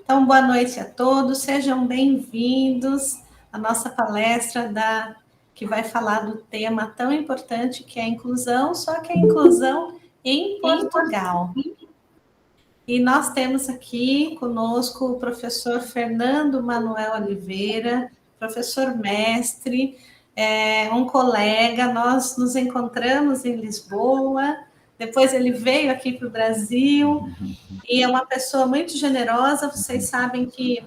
Então, boa noite a todos, sejam bem-vindos à nossa palestra que vai falar do tema tão importante que é a inclusão, só que a inclusão em Portugal. E nós temos aqui conosco o professor Fernando Manuel Oliveira, professor mestre, um colega. Nós nos encontramos em Lisboa, depois ele veio aqui para o Brasil, e é uma pessoa muito generosa. Vocês sabem que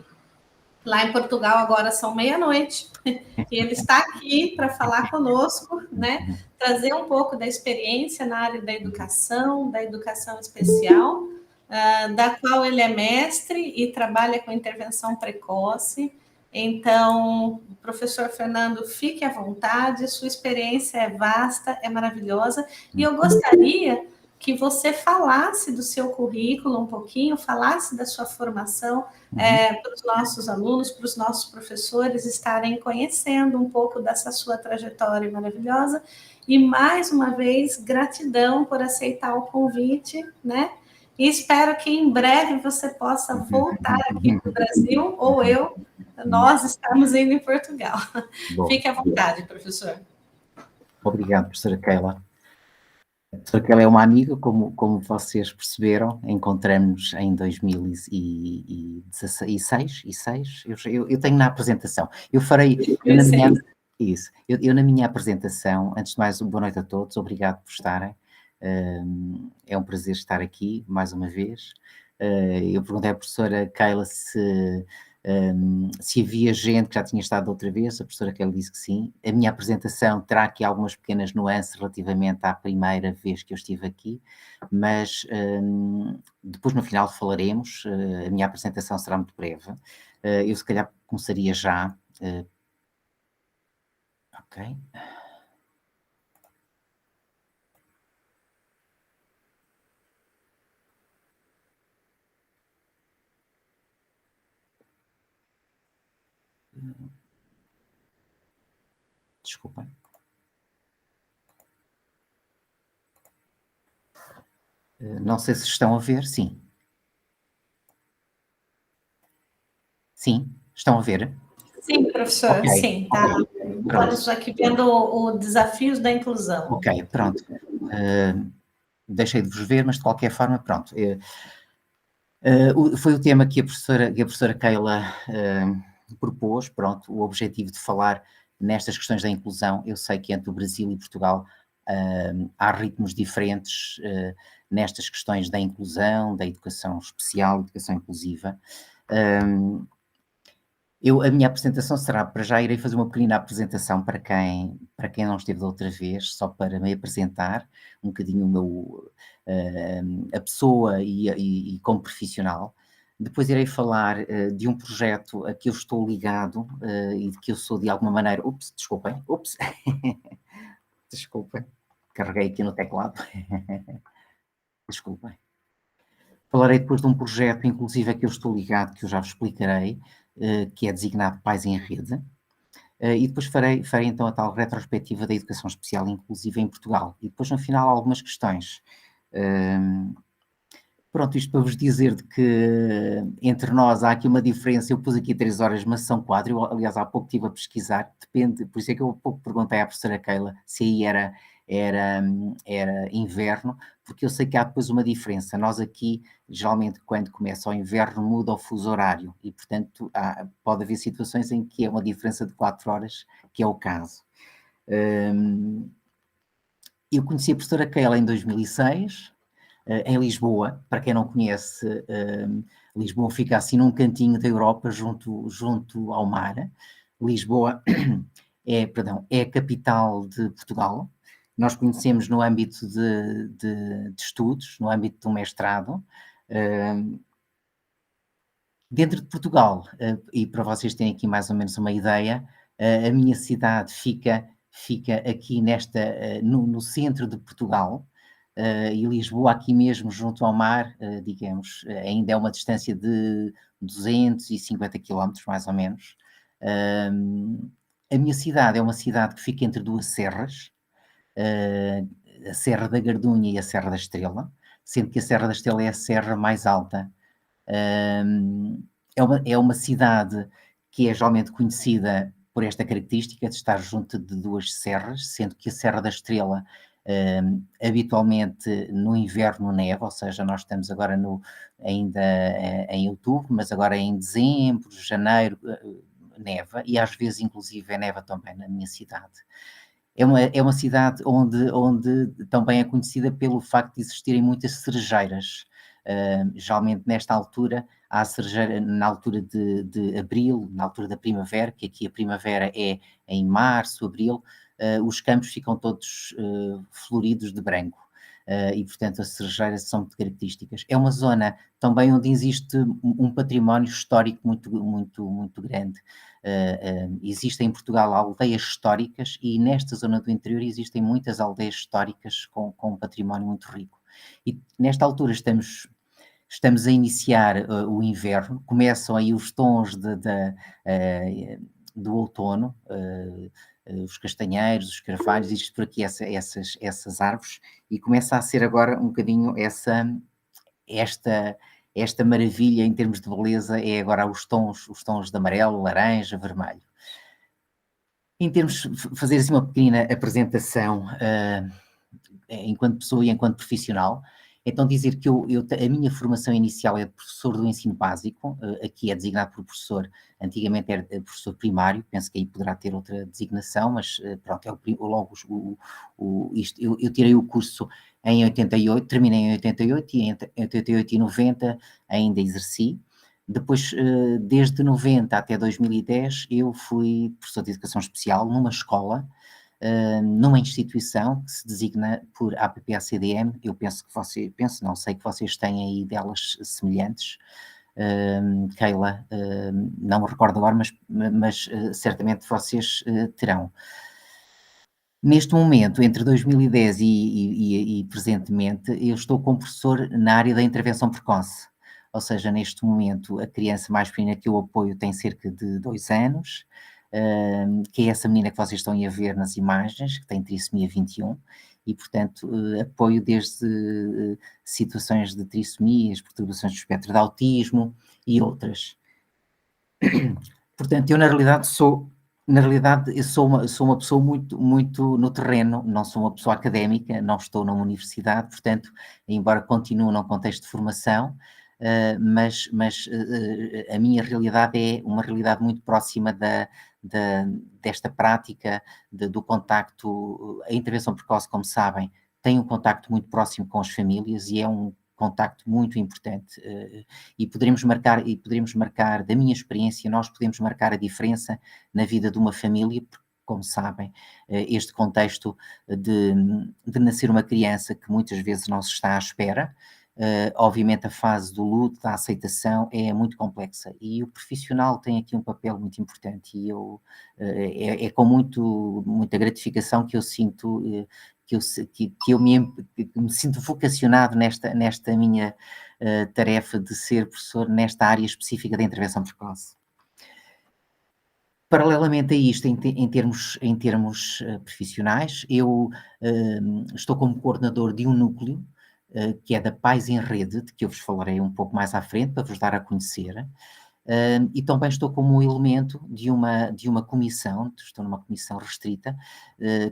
lá em Portugal agora são meia-noite, e ele está aqui para falar conosco, né? Trazer um pouco da experiência na área da educação especial, da qual ele é mestre e trabalha com intervenção precoce. Então, professor Fernando, fique à vontade, sua experiência é vasta, é maravilhosa, e eu gostaria que você falasse do seu currículo um pouquinho, falasse da sua formação, para os nossos alunos, para os nossos professores estarem conhecendo um pouco dessa sua trajetória maravilhosa. E, mais uma vez, gratidão por aceitar o convite, né? E espero que em breve você possa voltar aqui para o Brasil, ou nós estamos indo em Portugal. Bom, fique à vontade, professor. Obrigado, professora Keila. A professora Keila é uma amiga, como vocês perceberam, encontramos-nos em 2016. Eu tenho na apresentação. Eu na minha apresentação, antes de mais, boa noite a todos, obrigado por estarem. É um prazer estar aqui, mais uma vez. Eu perguntei à professora Keila se havia gente que já tinha estado outra vez. A professora Keila disse que sim. A minha apresentação terá aqui algumas pequenas nuances relativamente à primeira vez que eu estive aqui, mas depois no final falaremos. A minha apresentação será muito breve. Eu se calhar começaria já. Ok. Desculpem. Não sei se estão a ver, sim. Sim, estão a ver? Sim, professor, okay. Sim, tá. Okay. Estamos aqui vendo o desafios da inclusão. Ok, pronto. Deixei de vos ver, mas de qualquer forma, pronto. Foi o tema que a professora Keila propôs, pronto, o objetivo de falar nestas questões da inclusão. Eu sei que entre o Brasil e Portugal há ritmos diferentes nestas questões da inclusão, da educação especial, educação inclusiva. A minha apresentação será, para já irei fazer uma pequena apresentação para quem não esteve da outra vez, só para me apresentar um bocadinho a pessoa e como profissional. Depois irei falar de um projeto a que eu estou ligado e de que eu sou de alguma maneira... Desculpem. Desculpem. Carreguei aqui no teclado. Desculpem. Falarei depois de um projeto, inclusive, a que eu estou ligado, que eu já vos explicarei, que é designado Pais em Rede, e depois farei então a tal retrospectiva da educação especial inclusiva em Portugal. E depois, no final, algumas questões. Pronto, isto para vos dizer de que entre nós há aqui uma diferença. Eu pus aqui 3 horas, mas são 4. Eu, aliás, há pouco estive a pesquisar, depende, por isso é que eu há pouco perguntei à professora Keila se aí era inverno, porque eu sei que há depois uma diferença. Nós aqui, geralmente, quando começa o inverno, muda o fuso horário e, portanto, pode haver situações em que é uma diferença de 4 horas, que é o caso. Eu conheci a professora Keila em 2006, em Lisboa. Para quem não conhece, Lisboa fica assim num cantinho da Europa, junto ao mar. Lisboa é a capital de Portugal. Nós conhecemos no âmbito de estudos, no âmbito do mestrado. Dentro de Portugal, e para vocês terem aqui mais ou menos uma ideia, a minha cidade fica aqui no centro de Portugal, e Lisboa aqui mesmo junto ao mar, digamos, ainda é uma distância de 250 quilómetros, mais ou menos. A minha cidade é uma cidade que fica entre 2 serras, a Serra da Gardunha e a Serra da Estrela, sendo que a Serra da Estrela é a serra mais alta. é uma cidade que é geralmente conhecida por esta característica de estar junto de duas serras, sendo que a Serra da Estrela habitualmente no inverno neva, ou seja, nós estamos agora ainda em outubro, mas agora em dezembro, janeiro, neva, e às vezes inclusive neva também na minha cidade. É uma cidade onde também é conhecida pelo facto de existirem muitas cerejeiras. Geralmente nesta altura, há cerejeira na altura de abril, na altura da primavera, que aqui a primavera é em março, abril, os campos ficam todos floridos de branco. E, portanto, as cerejeiras são muito características. É uma zona também onde existe um património histórico muito grande. Existem em Portugal aldeias históricas e nesta zona do interior existem muitas aldeias históricas com um património muito rico. E nesta altura estamos a iniciar o inverno, começam aí os tons do outono, os castanheiros, os carvalhos, isto por aqui, essas árvores, e começa a ser agora um bocadinho esta maravilha em termos de beleza, é agora os tons de amarelo, laranja, vermelho. Em termos de fazer assim uma pequena apresentação enquanto pessoa e enquanto profissional, então dizer que a minha formação inicial é de professor do ensino básico, aqui é designado por professor, antigamente era professor primário, penso que aí poderá ter outra designação, mas pronto, eu tirei o curso em 88, terminei em 88 e entre 88 e 90 ainda exerci. Depois, desde 90 até 2010, eu fui professor de educação especial numa escola, numa instituição que se designa por APPA-CDM, não sei que vocês têm aí delas semelhantes, Keila, não me recordo agora, mas certamente vocês terão. Neste momento, entre 2010 e presentemente, eu estou como professor na área da intervenção precoce, ou seja, neste momento a criança mais pequena que eu apoio tem cerca de 2 anos, que é essa menina que vocês estão a ver nas imagens, que tem trissomia 21, e portanto apoio desde situações de trissomias, perturbações do espectro de autismo e outras. Portanto, eu na realidade eu sou uma pessoa muito no terreno, não sou uma pessoa académica, não estou numa universidade, portanto, embora continue num contexto de formação, mas a minha realidade é uma realidade muito próxima desta prática do contacto. A intervenção precoce, como sabem, tem um contacto muito próximo com as famílias e é um contacto muito importante, e poderemos marcar, da minha experiência, nós podemos marcar a diferença na vida de uma família, porque, como sabem, este contexto de nascer uma criança que muitas vezes não se está à espera, obviamente a fase do luto, da aceitação é muito complexa e o profissional tem aqui um papel muito importante e é com muita gratificação que eu sinto que eu me sinto vocacionado nesta minha tarefa de ser professor nesta área específica da intervenção precoce. Paralelamente a isto, em termos profissionais, eu estou como coordenador de um núcleo que é da Pais em Rede, de que eu vos falarei um pouco mais à frente, para vos dar a conhecer. E também estou como elemento de uma comissão, estou numa comissão restrita,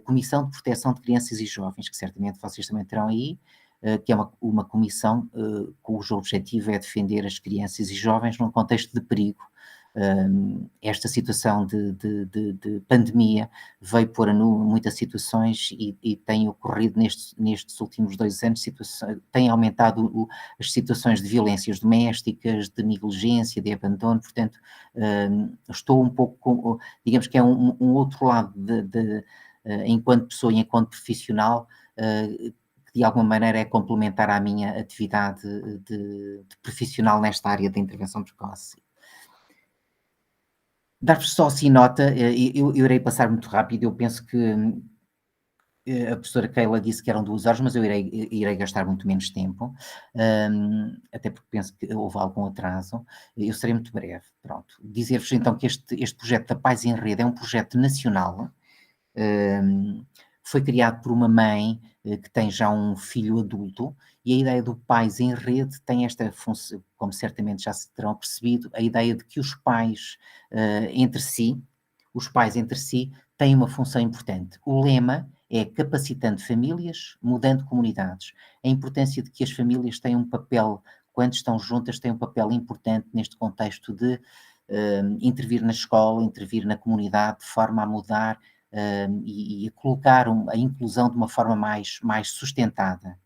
Comissão de Proteção de Crianças e Jovens, que certamente vocês também terão aí, que é uma comissão cujo objetivo é defender as crianças e jovens num contexto de perigo. Esta situação de pandemia veio pôr a nu muitas situações e tem ocorrido nestes últimos 2 anos, tem aumentado as situações de violências domésticas, de negligência, de abandono, portanto, estou um pouco, digamos que é um outro lado enquanto pessoa e enquanto profissional, que de alguma maneira é complementar à minha atividade de profissional nesta área da intervenção precoce. Dar-vos só assim nota, eu irei passar muito rápido, eu penso que a professora Keila disse que eram 2 horas, mas eu irei gastar muito menos tempo, até porque penso que houve algum atraso, eu serei muito breve, pronto. Dizer-vos então que este projeto da Pais em Rede é um projeto nacional, foi criado por uma mãe que tem já um filho adulto, e a ideia do Pais em Rede tem esta função, como certamente já se terão percebido, a ideia de que os pais entre si, têm uma função importante. O lema é capacitando famílias, mudando comunidades. A importância de que as famílias têm um papel, quando estão juntas, têm um papel importante neste contexto de intervir na escola, intervir na comunidade, de forma a mudar e a colocar a inclusão de uma forma mais sustentada.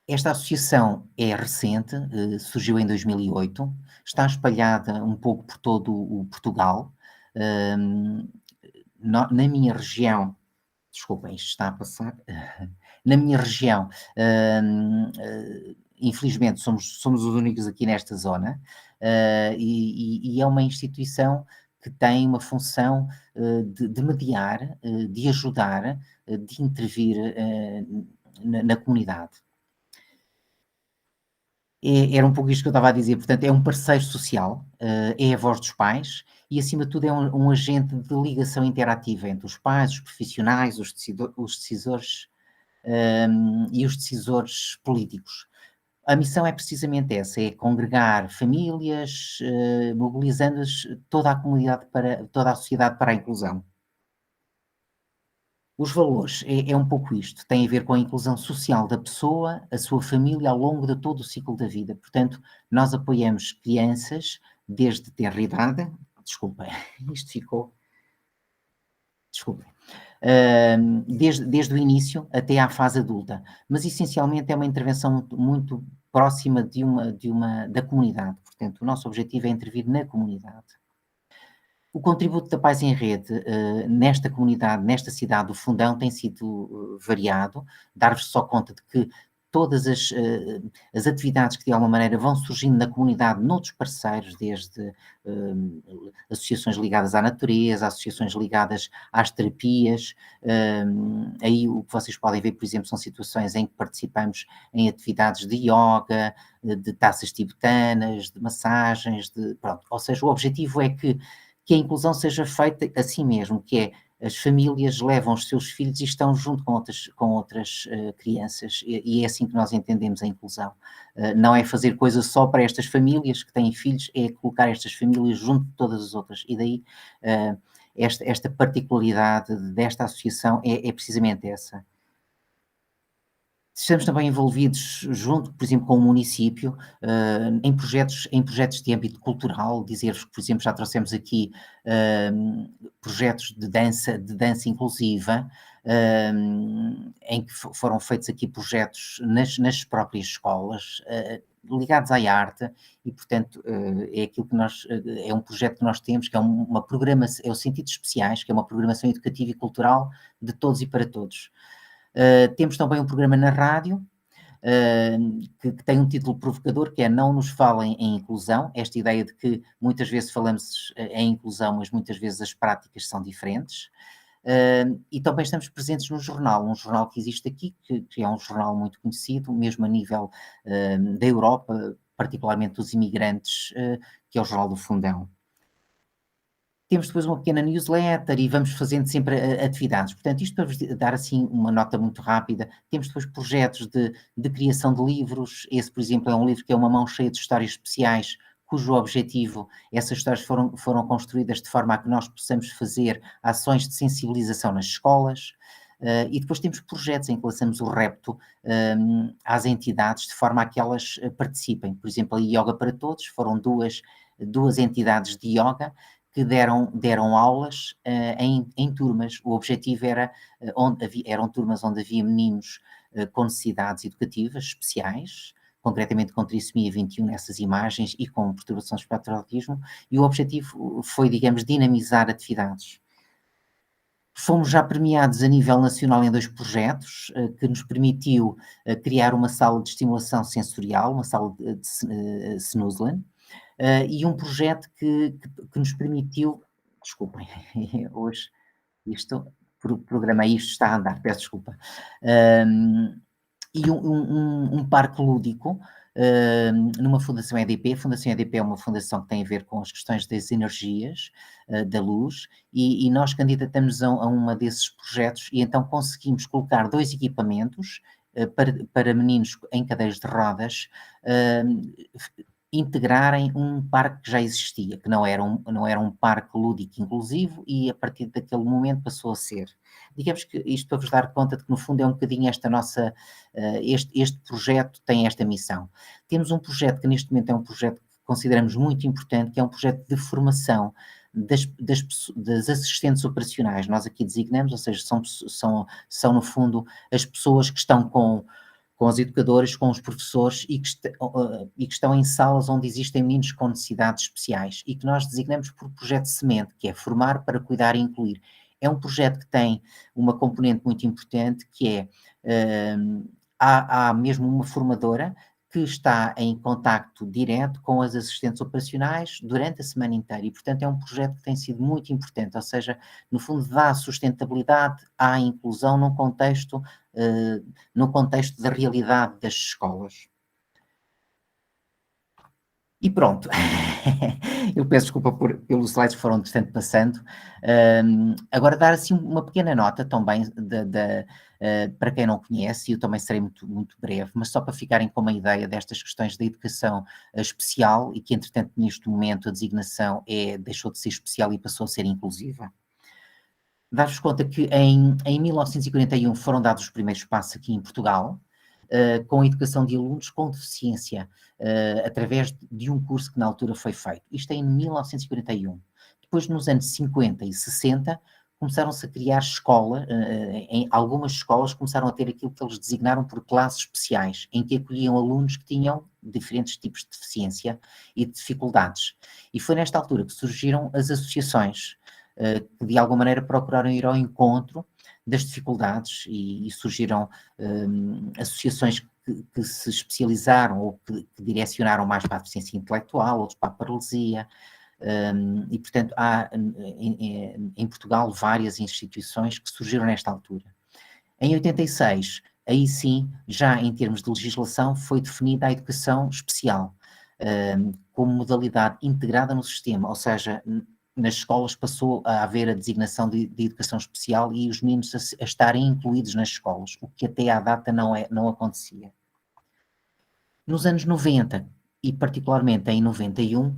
Esta associação é recente, surgiu em 2008, está espalhada um pouco por todo o Portugal. Na minha região, desculpem, isto está a passar, na minha região, infelizmente somos os únicos aqui nesta zona, e é uma instituição que tem uma função de mediar, de ajudar, de intervir na comunidade. Era um pouco isto que eu estava a dizer, portanto, é um parceiro social, é a voz dos pais e, acima de tudo, é um agente de ligação interativa entre os pais, os profissionais, os decisores e os decisores políticos. A missão é precisamente essa, é congregar famílias, mobilizando-as toda a comunidade, toda a sociedade para a inclusão. Os valores é um pouco isto, tem a ver com a inclusão social da pessoa, a sua família, ao longo de todo o ciclo da vida. Portanto, nós apoiamos crianças desde ter idade, desculpem, isto ficou, desculpem, desde o início até à fase adulta, mas essencialmente é uma intervenção muito próxima da comunidade. Portanto, o nosso objetivo é intervir na comunidade. O contributo da Pais em Rede nesta comunidade, nesta cidade do Fundão, tem sido variado. Dar-vos só conta de que todas as atividades que de alguma maneira vão surgindo na comunidade, noutros parceiros, desde associações ligadas à natureza, associações ligadas às terapias, aí o que vocês podem ver, por exemplo, são situações em que participamos em atividades de yoga, de taças tibetanas, de massagens, pronto. Ou seja, o objetivo é que a inclusão seja feita assim mesmo, que é as famílias levam os seus filhos e estão junto com outras crianças, e é assim que nós entendemos a inclusão. Não é fazer coisas só para estas famílias que têm filhos, é colocar estas famílias junto de todas as outras, e daí esta particularidade desta associação é precisamente essa. Estamos também envolvidos junto, por exemplo, com o município, em projetos de âmbito cultural. Dizer-vos que, por exemplo, já trouxemos aqui projetos de dança inclusiva, em que foram feitos aqui projetos nas próprias escolas, ligados à arte, e, portanto, é aquilo que é um projeto que nós temos, que é uma programação, é o Sentidos Especiais, que é uma programação educativa e cultural de todos e para todos. Temos também um programa na rádio, que tem um título provocador, que é Não nos falem em inclusão, esta ideia de que muitas vezes falamos em inclusão, mas muitas vezes as práticas são diferentes. E também estamos presentes no jornal, um jornal que existe aqui, que é um jornal muito conhecido, mesmo a nível da Europa, particularmente dos imigrantes, que é o Jornal do Fundão. Temos depois uma pequena newsletter e vamos fazendo sempre atividades. Portanto, isto para vos dar assim uma nota muito rápida. Temos depois projetos de criação de livros. Esse, por exemplo, é um livro que é uma mão cheia de histórias especiais, cujo objetivo, essas histórias foram construídas de forma a que nós possamos fazer ações de sensibilização nas escolas. E depois temos projetos em que lançamos o repto às entidades de forma a que elas participem. Por exemplo, a Yoga para Todos foram duas entidades de yoga que deram aulas em turmas. O objetivo eram turmas onde havia meninos com necessidades educativas especiais, concretamente com trissomia 21 nessas imagens e com perturbação do espectro do autismo, e o objetivo foi, digamos, dinamizar atividades. Fomos já premiados a nível nacional em 2 projetos, que nos permitiu criar uma sala de estimulação sensorial, uma sala de Snuzlen, e um projeto que nos permitiu, desculpem, hoje isto, programa isto está a andar, peço desculpa, e um parque lúdico numa Fundação EDP. A Fundação EDP é uma fundação que tem a ver com as questões das energias, da luz, e nós candidatamos a um desses projetos, e então conseguimos colocar 2 equipamentos para meninos em cadeiras de rodas integrarem um parque que já existia, que não era um parque lúdico inclusivo, e a partir daquele momento passou a ser. Digamos que isto para vos dar conta de que no fundo é um bocadinho esta nossa, este projeto tem esta missão. Temos um projeto que neste momento é um projeto que consideramos muito importante, que é um projeto de formação das assistentes operacionais. Nós aqui designamos, ou seja, são no fundo as pessoas que estão com os educadores, com os professores e que estão em salas onde existem meninos com necessidades especiais, e que nós designamos por projeto semente, que é formar para cuidar e incluir. É um projeto que tem uma componente muito importante, que é, há mesmo uma formadora que está em contacto direto com as assistentes operacionais durante a semana inteira, e portanto é um projeto que tem sido muito importante, ou seja, no fundo dá sustentabilidade à inclusão no contexto da realidade das escolas. E pronto, eu peço desculpa pelos slides que foram bastante passando. Agora dar assim uma pequena nota também para quem não conhece, e eu também serei muito, muito breve, mas só para ficarem com uma ideia destas questões da educação especial, e que entretanto neste momento a designação deixou de ser especial e passou a ser inclusiva. Dar-vos conta que em 1941 foram dados os primeiros passos aqui em Portugal, com a educação de alunos com deficiência, através de um curso que na altura foi feito. Isto é em 1941. Depois, nos anos 50 e 60, começaram-se a criar escolas, em algumas escolas começaram a ter aquilo que eles designaram por classes especiais, em que acolhiam alunos que tinham diferentes tipos de deficiência e de dificuldades. E foi nesta altura que surgiram as associações, que de alguma maneira procuraram ir ao encontro das dificuldades, e surgiram associações que se especializaram ou que direcionaram mais para a deficiência intelectual, outros para a paralisia, e portanto há em Portugal várias instituições que surgiram nesta altura. Em 86, aí sim, já em termos de legislação, foi definida a educação especial como modalidade integrada no sistema, ou seja, nas escolas passou a haver a designação de educação especial e os meninos a estarem incluídos nas escolas, o que até à data não acontecia. Nos anos 90, e particularmente em 91,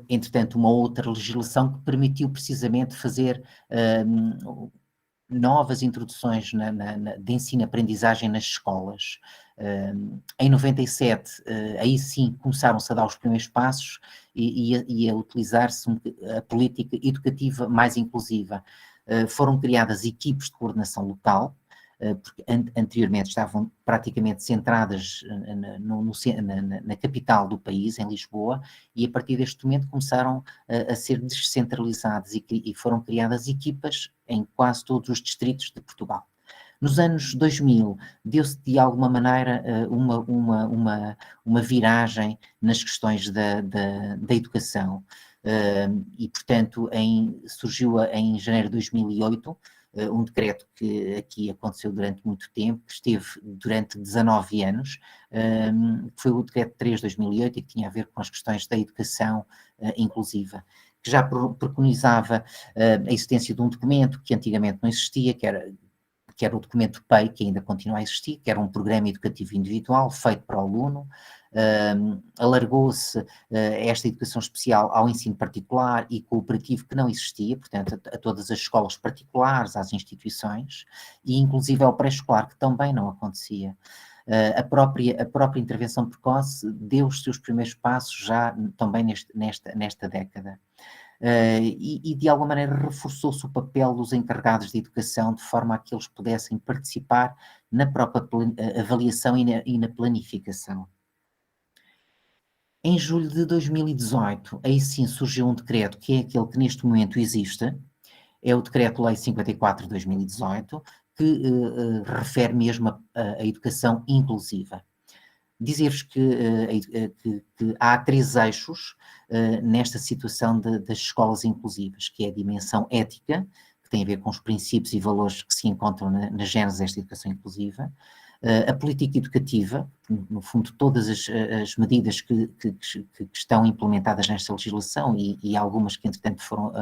entretanto, uma outra legislação que permitiu precisamente fazer novas introduções de ensino-aprendizagem nas escolas. Em 97, aí sim, começaram-se a dar os primeiros passos e a utilizar-se a política educativa mais inclusiva. Foram criadas equipes de coordenação local, porque anteriormente estavam praticamente centradas na capital do país, em Lisboa, e a partir deste momento começaram a ser descentralizadas e foram criadas equipas em quase todos os distritos de Portugal. Nos anos 2000, deu-se de alguma maneira uma viragem nas questões da educação, e portanto surgiu em janeiro de 2008 um decreto que aqui aconteceu durante muito tempo, que esteve durante 19 anos, que foi o decreto 3 de 2008, e que tinha a ver com as questões da educação inclusiva, que já preconizava a existência de um documento que antigamente não existia, que era o documento PEI, que ainda continua a existir, que era um programa educativo individual feito para o aluno. Alargou-se esta educação especial ao ensino particular e cooperativo, que não existia, portanto a todas as escolas particulares, às instituições, e inclusive ao pré-escolar, que também não acontecia. A própria intervenção precoce deu os seus primeiros passos já também nesta década. E de alguma maneira reforçou-se o papel dos encarregados de educação, de forma a que eles pudessem participar na própria avaliação e na planificação. Em julho de 2018, aí sim surgiu um decreto, que é aquele que neste momento existe, é o Decreto-Lei 54 de 2018, que refere mesmo a educação inclusiva. Dizer-vos que há 3 eixos nesta situação das escolas inclusivas, que é a dimensão ética, que tem a ver com os princípios e valores que se encontram na gênese desta educação inclusiva, A política educativa, no fundo, todas as medidas que estão implementadas nesta legislação e algumas que, entretanto, foram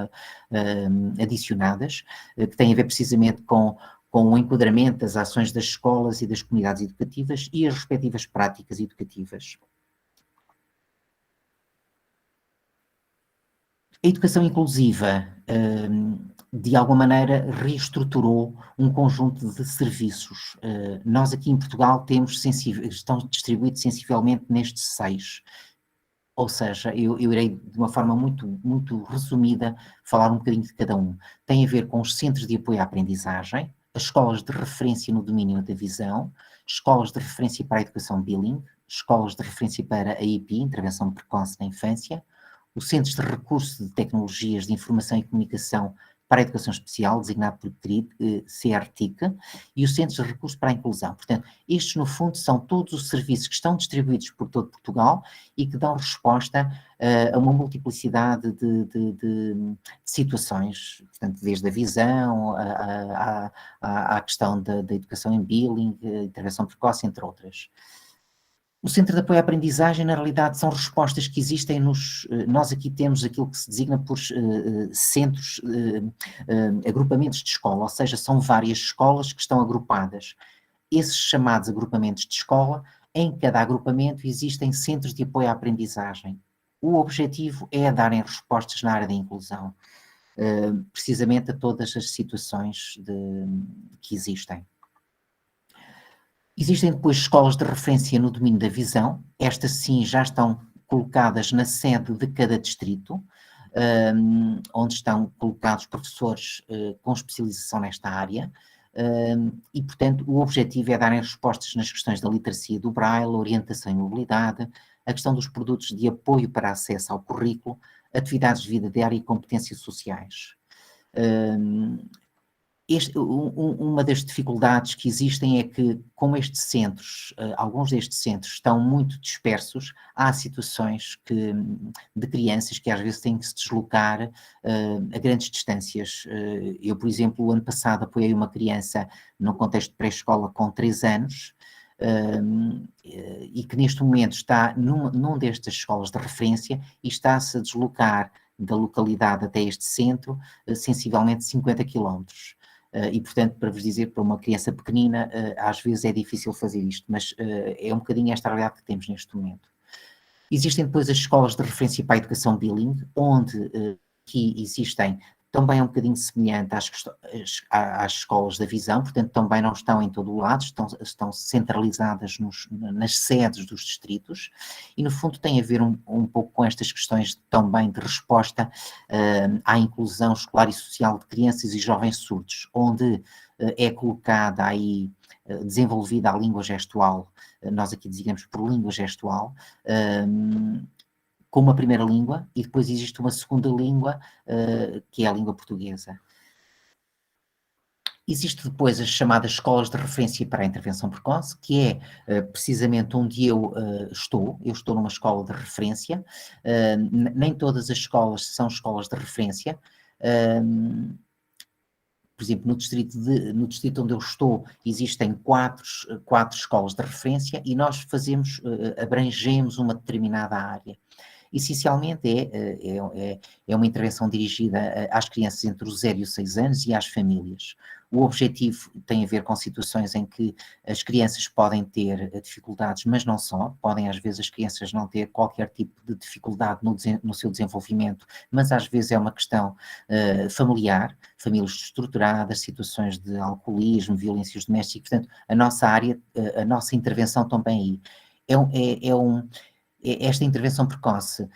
adicionadas, que têm a ver precisamente com o enquadramento das ações das escolas e das comunidades educativas e as respectivas práticas educativas. A educação inclusiva, de alguma maneira, reestruturou um conjunto de serviços. Nós aqui em Portugal estão distribuídos sensivelmente nestes 6. Ou seja, eu irei de uma forma muito resumida falar um bocadinho de cada um. Tem a ver com os centros de apoio à aprendizagem, as escolas de referência no domínio da visão, escolas de referência para a educação bilíngue, escolas de referência para a IP, intervenção precoce na infância, os Centros de Recurso de Tecnologias de Informação e Comunicação para a Educação Especial, designado por CRTIC, e os Centros de Recurso para a Inclusão. Portanto, estes, no fundo, são todos os serviços que estão distribuídos por todo Portugal e que dão resposta a uma multiplicidade de situações, portanto, desde a visão, à questão da educação em billing, intervenção precoce, entre outras. O Centro de Apoio à Aprendizagem, na realidade, são respostas que existem nós aqui temos aquilo que se designa por centros, agrupamentos de escola, ou seja, são várias escolas que estão agrupadas. Esses chamados agrupamentos de escola, em cada agrupamento existem centros de apoio à aprendizagem. O objetivo é darem respostas na área da inclusão, precisamente a todas as situações que existem. Existem depois escolas de referência no domínio da visão, estas sim já estão colocadas na sede de cada distrito, onde estão colocados professores com especialização nesta área, e portanto o objetivo é darem respostas nas questões da literacia do braille, orientação e mobilidade, a questão dos produtos de apoio para acesso ao currículo, atividades de vida diária e competências sociais. Uma das dificuldades que existem é que, como estes centros, alguns destes centros estão muito dispersos, há situações de crianças que às vezes têm que se deslocar a grandes distâncias. Eu, por exemplo, o ano passado apoiei uma criança num contexto de pré-escola com 3 anos, e que neste momento está num destas escolas de referência e está-se a deslocar da localidade até este centro sensivelmente 50 quilómetros. E, portanto, para vos dizer, para uma criança pequenina, às vezes é difícil fazer isto, mas é um bocadinho esta realidade que temos neste momento. Existem depois as escolas de referência para a educação bilíngue, onde aqui existem, também é um bocadinho semelhante às escolas da visão, portanto também não estão em todo o lado, estão centralizadas nas sedes dos distritos, e no fundo tem a ver um pouco com estas questões também de resposta à inclusão escolar e social de crianças e jovens surdos, onde é colocada aí, desenvolvida a língua gestual, nós aqui designamos por língua gestual, como a primeira língua, e depois existe uma segunda língua, que é a língua portuguesa. Existe depois as chamadas escolas de referência para a intervenção precoce, que é precisamente onde eu estou numa escola de referência, nem todas as escolas são escolas de referência, por exemplo, no distrito onde eu estou, existem quatro escolas de referência e nós abrangemos uma determinada área. Essencialmente é uma intervenção dirigida às crianças entre os 0 e os 6 anos e às famílias. O objetivo tem a ver com situações em que as crianças podem ter dificuldades, mas não só, podem às vezes as crianças não ter qualquer tipo de dificuldade no seu desenvolvimento, mas às vezes é uma questão familiar, famílias destruturadas, situações de alcoolismo, violências domésticas, portanto a nossa área, a nossa intervenção também aí esta intervenção precoce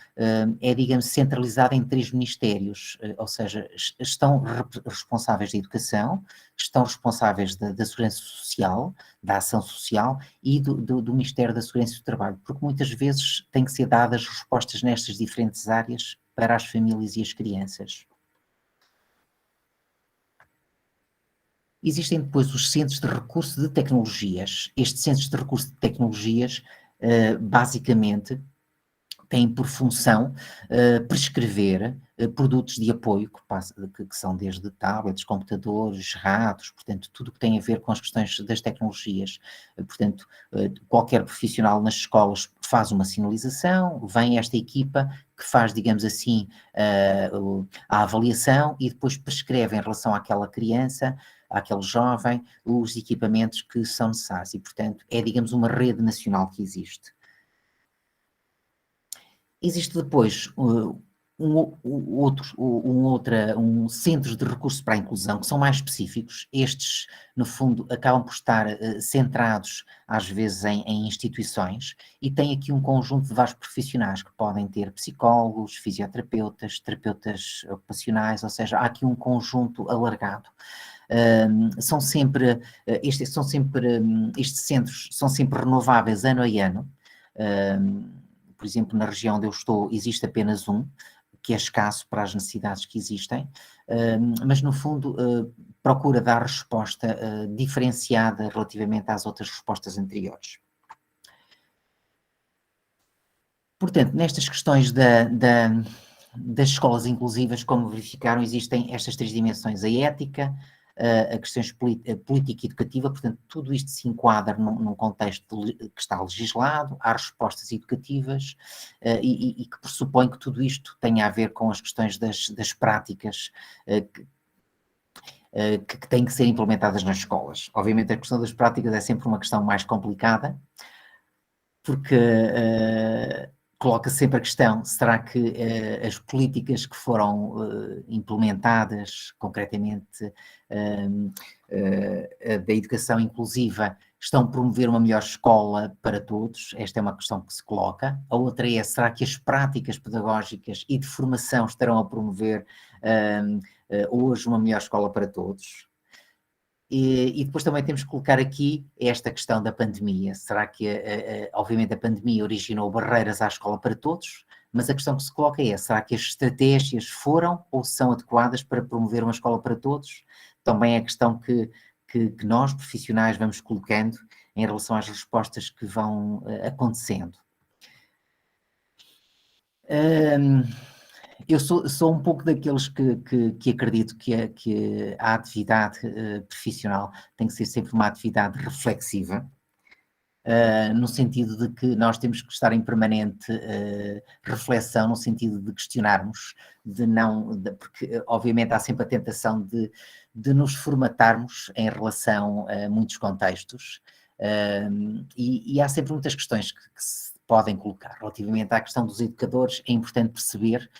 é, digamos, centralizada em 3 ministérios, ou seja, estão responsáveis da educação, estão responsáveis da segurança social, da ação social e do Ministério da Segurança e do Trabalho, porque muitas vezes têm que ser dadas respostas nestas diferentes áreas para as famílias e as crianças. Existem depois os Centros de Recurso de Tecnologias. Estes Centros de Recurso de Tecnologias, basicamente, têm por função prescrever produtos de apoio que são desde tablets, computadores, ratos, portanto, tudo o que tem a ver com as questões das tecnologias. Portanto, qualquer profissional nas escolas faz uma sinalização, vem esta equipa que faz, digamos assim, a avaliação e depois prescreve em relação àquela criança, àquele jovem, os equipamentos que são necessários. E, portanto, é, digamos, uma rede nacional que existe. Existe depois centros de recursos para a inclusão que são mais específicos. Estes, no fundo, acabam por estar centrados, às vezes, em instituições e têm aqui um conjunto de vários profissionais que podem ter psicólogos, fisioterapeutas, terapeutas ocupacionais, ou seja, há aqui um conjunto alargado. Estes centros são sempre renováveis ano a ano. Por exemplo, na região onde eu estou existe apenas um, que é escasso para as necessidades que existem, mas no fundo procura dar resposta diferenciada relativamente às outras respostas anteriores. Portanto, nestas questões das escolas inclusivas, como verificaram, existem estas três dimensões: a ética, a questões política e educativa, portanto, tudo isto se enquadra num contexto que está legislado, há respostas educativas e que pressupõe que tudo isto tenha a ver com as questões das práticas que têm que ser implementadas nas escolas. Obviamente a questão das práticas é sempre uma questão mais complicada, porque coloca sempre a questão: será que as políticas que foram implementadas, concretamente da educação inclusiva, estão a promover uma melhor escola para todos? Esta é uma questão que se coloca. A outra é: será que as práticas pedagógicas e de formação estarão a promover hoje uma melhor escola para todos? E depois também temos que colocar aqui esta questão da pandemia. Será que, obviamente, a pandemia originou barreiras à escola para todos, mas a questão que se coloca é: será que as estratégias foram ou são adequadas para promover uma escola para todos? Também é a questão que nós, profissionais, vamos colocando em relação às respostas que vão acontecendo. Eu sou um pouco daqueles que acredito que a atividade profissional tem que ser sempre uma atividade reflexiva, no sentido de que nós temos que estar em permanente reflexão, no sentido de questionarmos, porque obviamente há sempre a tentação de nos formatarmos em relação a muitos contextos, e há sempre muitas questões que se podem colocar. Relativamente à questão dos educadores, é importante perceber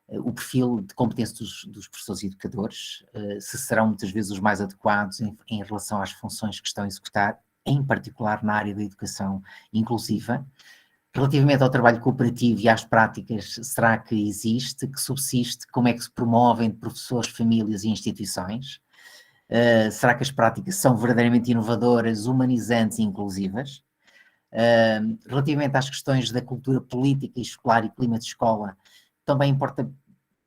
o perfil de competência dos professores e educadores, se serão muitas vezes os mais adequados em relação às funções que estão a executar, em particular na área da educação inclusiva. Relativamente ao trabalho cooperativo e às práticas, será que existe, que subsiste, como é que se promovem de professores, famílias e instituições? Será que as práticas são verdadeiramente inovadoras, humanizantes e inclusivas? Relativamente às questões da cultura política e escolar e clima de escola, também importa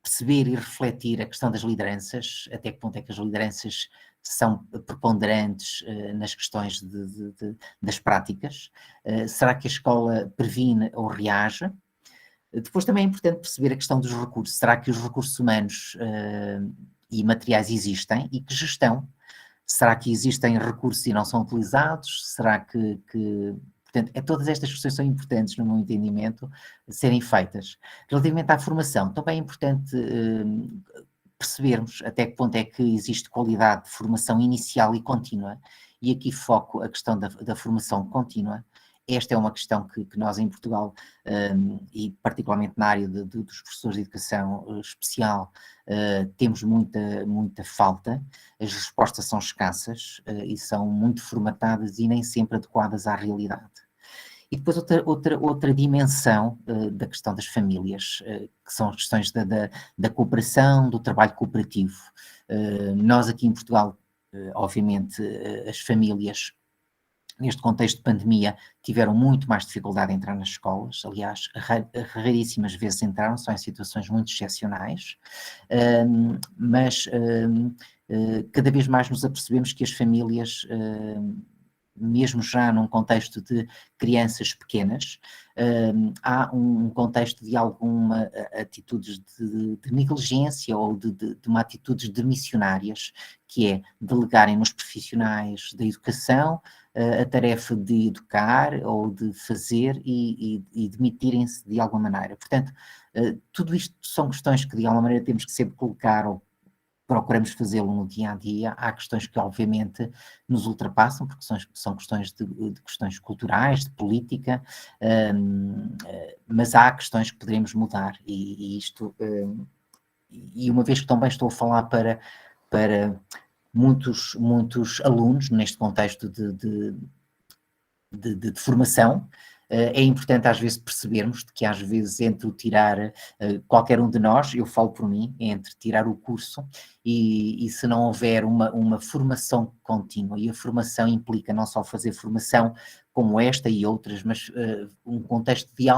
perceber e refletir a questão das lideranças, até que ponto é que as lideranças são preponderantes nas questões das práticas. Será que a escola previne ou reage? Depois também é importante perceber a questão dos recursos. Será que os recursos humanos e materiais existem e que gestão? Será que existem recursos e não são utilizados? Será que portanto, todas estas questões são importantes, no meu entendimento, serem feitas. Relativamente à formação, também é importante percebermos até que ponto é que existe qualidade de formação inicial e contínua, e aqui foco a questão da formação contínua. Esta é uma questão que nós em Portugal, e particularmente na área dos professores de educação especial, temos muita falta. As respostas são escassas e são muito formatadas e nem sempre adequadas à realidade. E depois outra dimensão da questão das famílias, que são as questões da cooperação, do trabalho cooperativo. Nós aqui em Portugal, obviamente, as famílias neste contexto de pandemia, tiveram muito mais dificuldade em entrar nas escolas. Aliás, raríssimas vezes entraram, só em situações muito excepcionais, mas cada vez mais nos apercebemos que as famílias mesmo já num contexto de crianças pequenas, há um contexto de alguma atitudes de negligência ou de uma atitudes de missionárias, que é delegarem nos profissionais da educação a tarefa de educar ou de fazer e demitirem-se de alguma maneira. Portanto, tudo isto são questões que de alguma maneira temos que sempre colocar ou procuramos fazê-lo no dia a dia. Há questões que obviamente nos ultrapassam, porque são questões de questões culturais, de política, mas há questões que poderemos mudar e isto, e uma vez que também estou a falar para muitos alunos neste contexto de formação, é importante às vezes percebermos que às vezes entre o tirar, qualquer um de nós, eu falo por mim, entre tirar o curso e se não houver uma formação contínua, e a formação implica não só fazer formação como esta e outras, mas um contexto de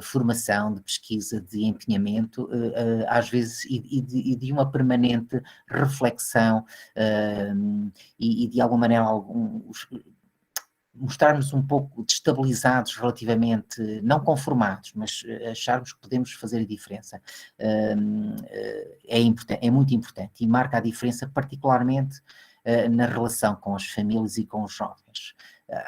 formação, de pesquisa, de empenhamento, às vezes, e de uma permanente reflexão, e de alguma maneira mostrarmos um pouco destabilizados relativamente, não conformados, mas acharmos que podemos fazer a diferença, é muito importante e marca a diferença particularmente na relação com as famílias e com os jovens.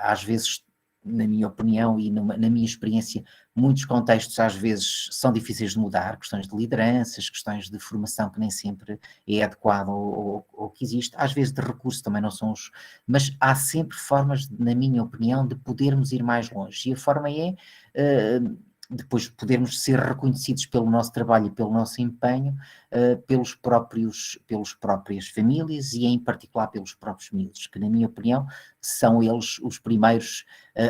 Às vezes, na minha opinião e na minha experiência, muitos contextos às vezes são difíceis de mudar, questões de lideranças, questões de formação que nem sempre é adequado ou que existe, às vezes de recursos também não são os... Mas há sempre formas, na minha opinião, de podermos ir mais longe, e a forma é... depois podermos ser reconhecidos pelo nosso trabalho e pelo nosso empenho, pelas próprias famílias e em particular pelos próprios miúdos, que na minha opinião são eles os primeiros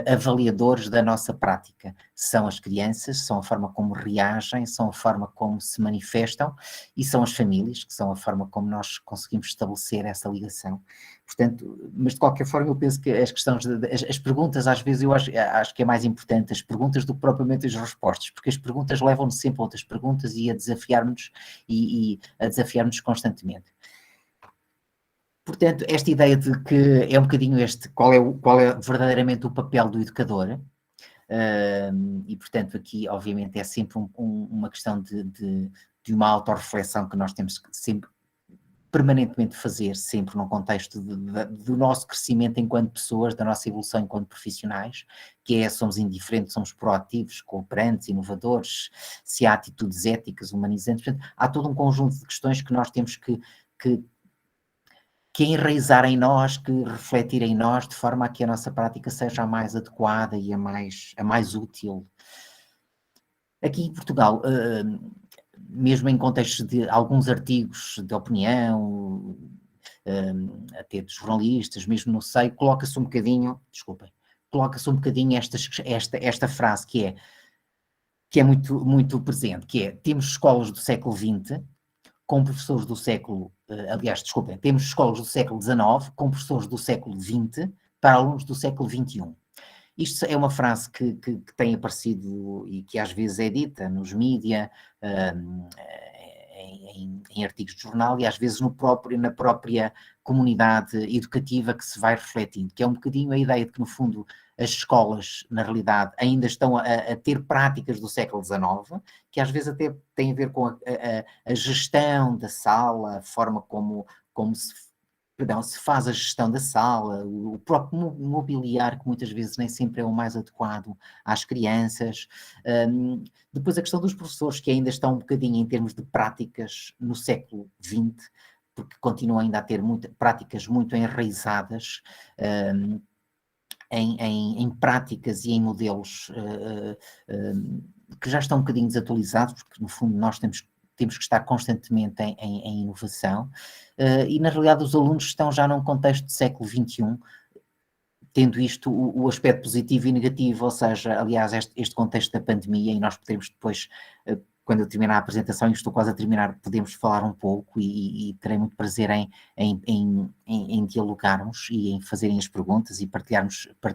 avaliadores da nossa prática. São as crianças, são a forma como reagem, são a forma como se manifestam e são as famílias, que são a forma como nós conseguimos estabelecer essa ligação. Portanto, mas de qualquer forma eu penso que as perguntas às vezes eu acho que é mais importante as perguntas do que propriamente as respostas, porque as perguntas levam-nos sempre a outras perguntas e a desafiar-nos e a desafiar-nos constantemente. Portanto, esta ideia de que é um bocadinho qual é verdadeiramente o papel do educador, e portanto aqui obviamente é sempre uma questão de uma autorreflexão que nós temos que sempre permanentemente fazer, sempre num contexto do nosso crescimento enquanto pessoas, da nossa evolução enquanto profissionais, que é, somos indiferentes, somos proativos, cooperantes, inovadores, se há atitudes éticas, humanizantes, portanto, há todo um conjunto de questões que nós temos que enraizar em nós, que refletir em nós, de forma a que a nossa prática seja a mais adequada e a mais útil. Aqui em Portugal, mesmo em contextos de alguns artigos de opinião, até de jornalistas, mesmo no seio, coloca-se um bocadinho esta frase que é muito, muito presente, que é: temos escolas do século XX com professores do século, temos escolas do século XIX com professores do século XX para alunos do século XXI. Isto é uma frase que tem aparecido e que às vezes é dita nos mídia, em artigos de jornal e às vezes na própria comunidade educativa que se vai refletindo, que é um bocadinho a ideia de que, no fundo, as escolas, na realidade, ainda estão a ter práticas do século XIX, que às vezes até têm a ver com a gestão da sala, a forma como se faz a gestão da sala, o próprio mobiliário, que muitas vezes nem sempre é o mais adequado às crianças. Depois a questão dos professores, que ainda estão um bocadinho em termos de práticas no século XX, porque continuam ainda a ter práticas muito enraizadas em práticas e em modelos que já estão um bocadinho desatualizados, porque no fundo nós temos que estar constantemente em inovação, e na realidade os alunos estão já num contexto de século XXI, tendo isto o aspecto positivo e negativo, ou seja, aliás, este contexto da pandemia, e nós podemos depois, quando eu terminar a apresentação, e estou quase a terminar, podemos falar um pouco e terei muito prazer em dialogarmos e em fazerem as perguntas e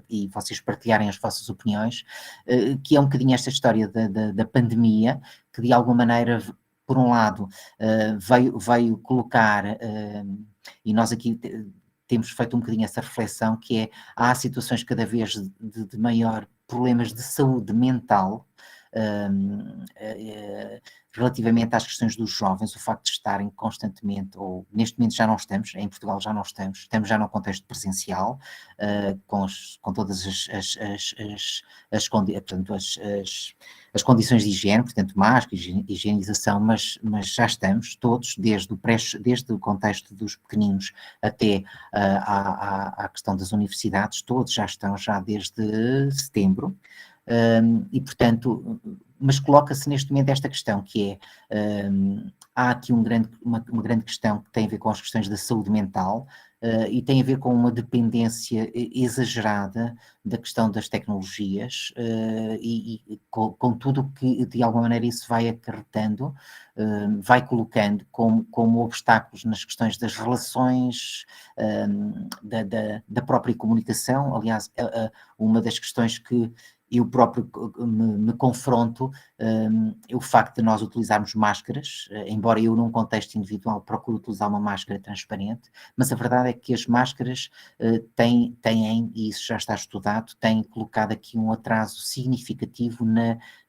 e vocês partilharem as vossas opiniões, que é um bocadinho esta história da pandemia, que de alguma maneira, por um lado, veio colocar, e nós aqui temos feito um bocadinho essa reflexão, que é, há situações cada vez de maior problemas de saúde mental, relativamente às questões dos jovens, o facto de estarem constantemente, ou neste momento já não estamos, em Portugal já não estamos já no contexto presencial, com todas as condições de higiene, portanto máscara, higienização, mas já estamos todos, desde o contexto dos pequeninos até à questão das universidades, todos já estão já desde setembro. E, portanto, mas coloca-se neste momento esta questão, que é, há aqui uma grande questão que tem a ver com as questões da saúde mental, e tem a ver com uma dependência exagerada da questão das tecnologias, e com tudo o que de alguma maneira isso vai acarretando, vai colocando como obstáculos nas questões das relações, da própria comunicação. Aliás, uma das questões que eu próprio me confronto, o facto de nós utilizarmos máscaras, embora eu num contexto individual procure utilizar uma máscara transparente, mas a verdade é que as máscaras têm, e isso já está estudado, têm colocado aqui um atraso significativo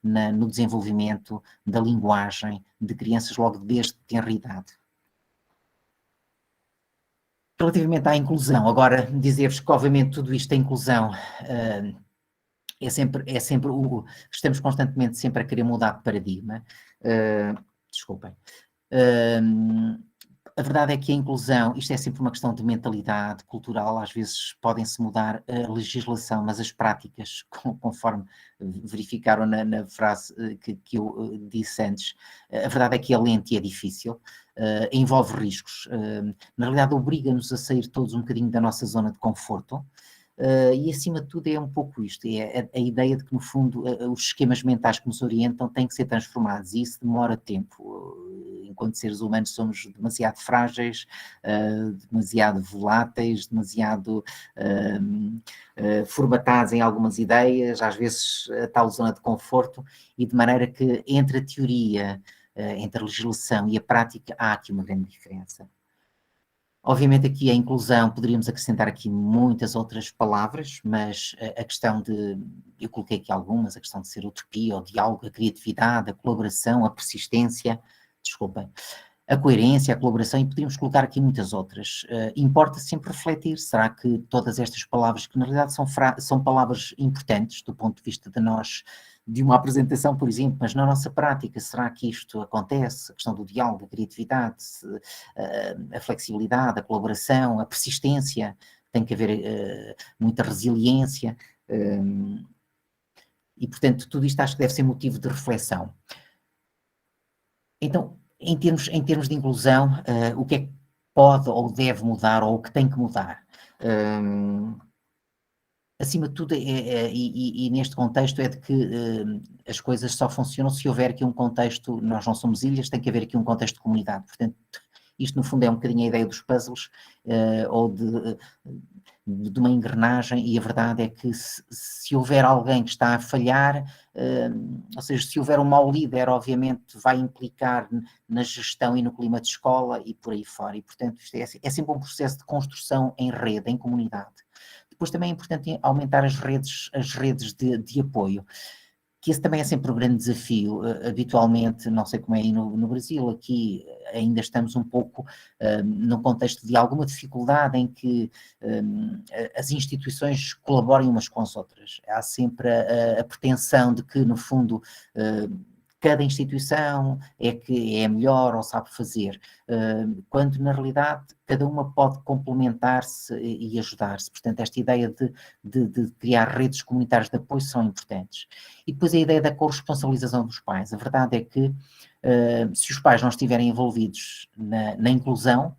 no desenvolvimento da linguagem de crianças logo desde tenra idade. Relativamente à inclusão, agora dizer-vos que obviamente tudo isto é inclusão, estamos constantemente sempre a querer mudar de paradigma. Desculpem. A verdade é que a inclusão, isto é sempre uma questão de mentalidade cultural, às vezes podem-se mudar a legislação, mas as práticas, conforme verificaram na frase que eu disse antes, a verdade é que é lento e é difícil, envolve riscos, na realidade obriga-nos a sair todos um bocadinho da nossa zona de conforto. E acima de tudo é um pouco isto, é a ideia de que no fundo os esquemas mentais que nos orientam têm que ser transformados, e isso demora tempo. Enquanto seres humanos somos demasiado frágeis, demasiado voláteis, demasiado formatados em algumas ideias, às vezes a tal zona de conforto, e de maneira que entre a teoria, entre a legislação e a prática há aqui uma grande diferença. Obviamente aqui a inclusão, poderíamos acrescentar aqui muitas outras palavras, mas a questão eu coloquei aqui algumas, a questão de ser utopia, o diálogo, a criatividade, a colaboração, a persistência, desculpem, a coerência, a colaboração, e podíamos colocar aqui muitas outras. Importa sempre refletir, será que todas estas palavras, que na realidade são palavras importantes do ponto de vista de uma apresentação, por exemplo, mas na nossa prática, será que isto acontece? A questão do diálogo, a criatividade, a flexibilidade, a colaboração, a persistência, tem que haver muita resiliência, e portanto tudo isto acho que deve ser motivo de reflexão. Então, em termos de inclusão, o que é que pode ou deve mudar, ou o que tem que mudar? Acima de tudo, e neste contexto é de que as coisas só funcionam se houver aqui um contexto, nós não somos ilhas, tem que haver aqui um contexto de comunidade. Portanto, isto no fundo é um bocadinho a ideia dos puzzles, ou de uma engrenagem, e a verdade é que se houver alguém que está a falhar, ou seja, se houver um mau líder, obviamente vai implicar na gestão e no clima de escola e por aí fora, e portanto isto é sempre um processo de construção em rede, em comunidade. Depois também é importante aumentar as redes de apoio, que esse também é sempre um grande desafio. Habitualmente, não sei como é aí no Brasil, aqui ainda estamos um pouco num contexto de alguma dificuldade em que as instituições colaborem umas com as outras. Há sempre a pretensão de que, no fundo, cada instituição é que é melhor ou sabe fazer, quando na realidade cada uma pode complementar-se e ajudar-se. Portanto, esta ideia de criar redes comunitárias de apoio são importantes. E depois a ideia da corresponsabilização dos pais. A verdade é que se os pais não estiverem envolvidos na inclusão,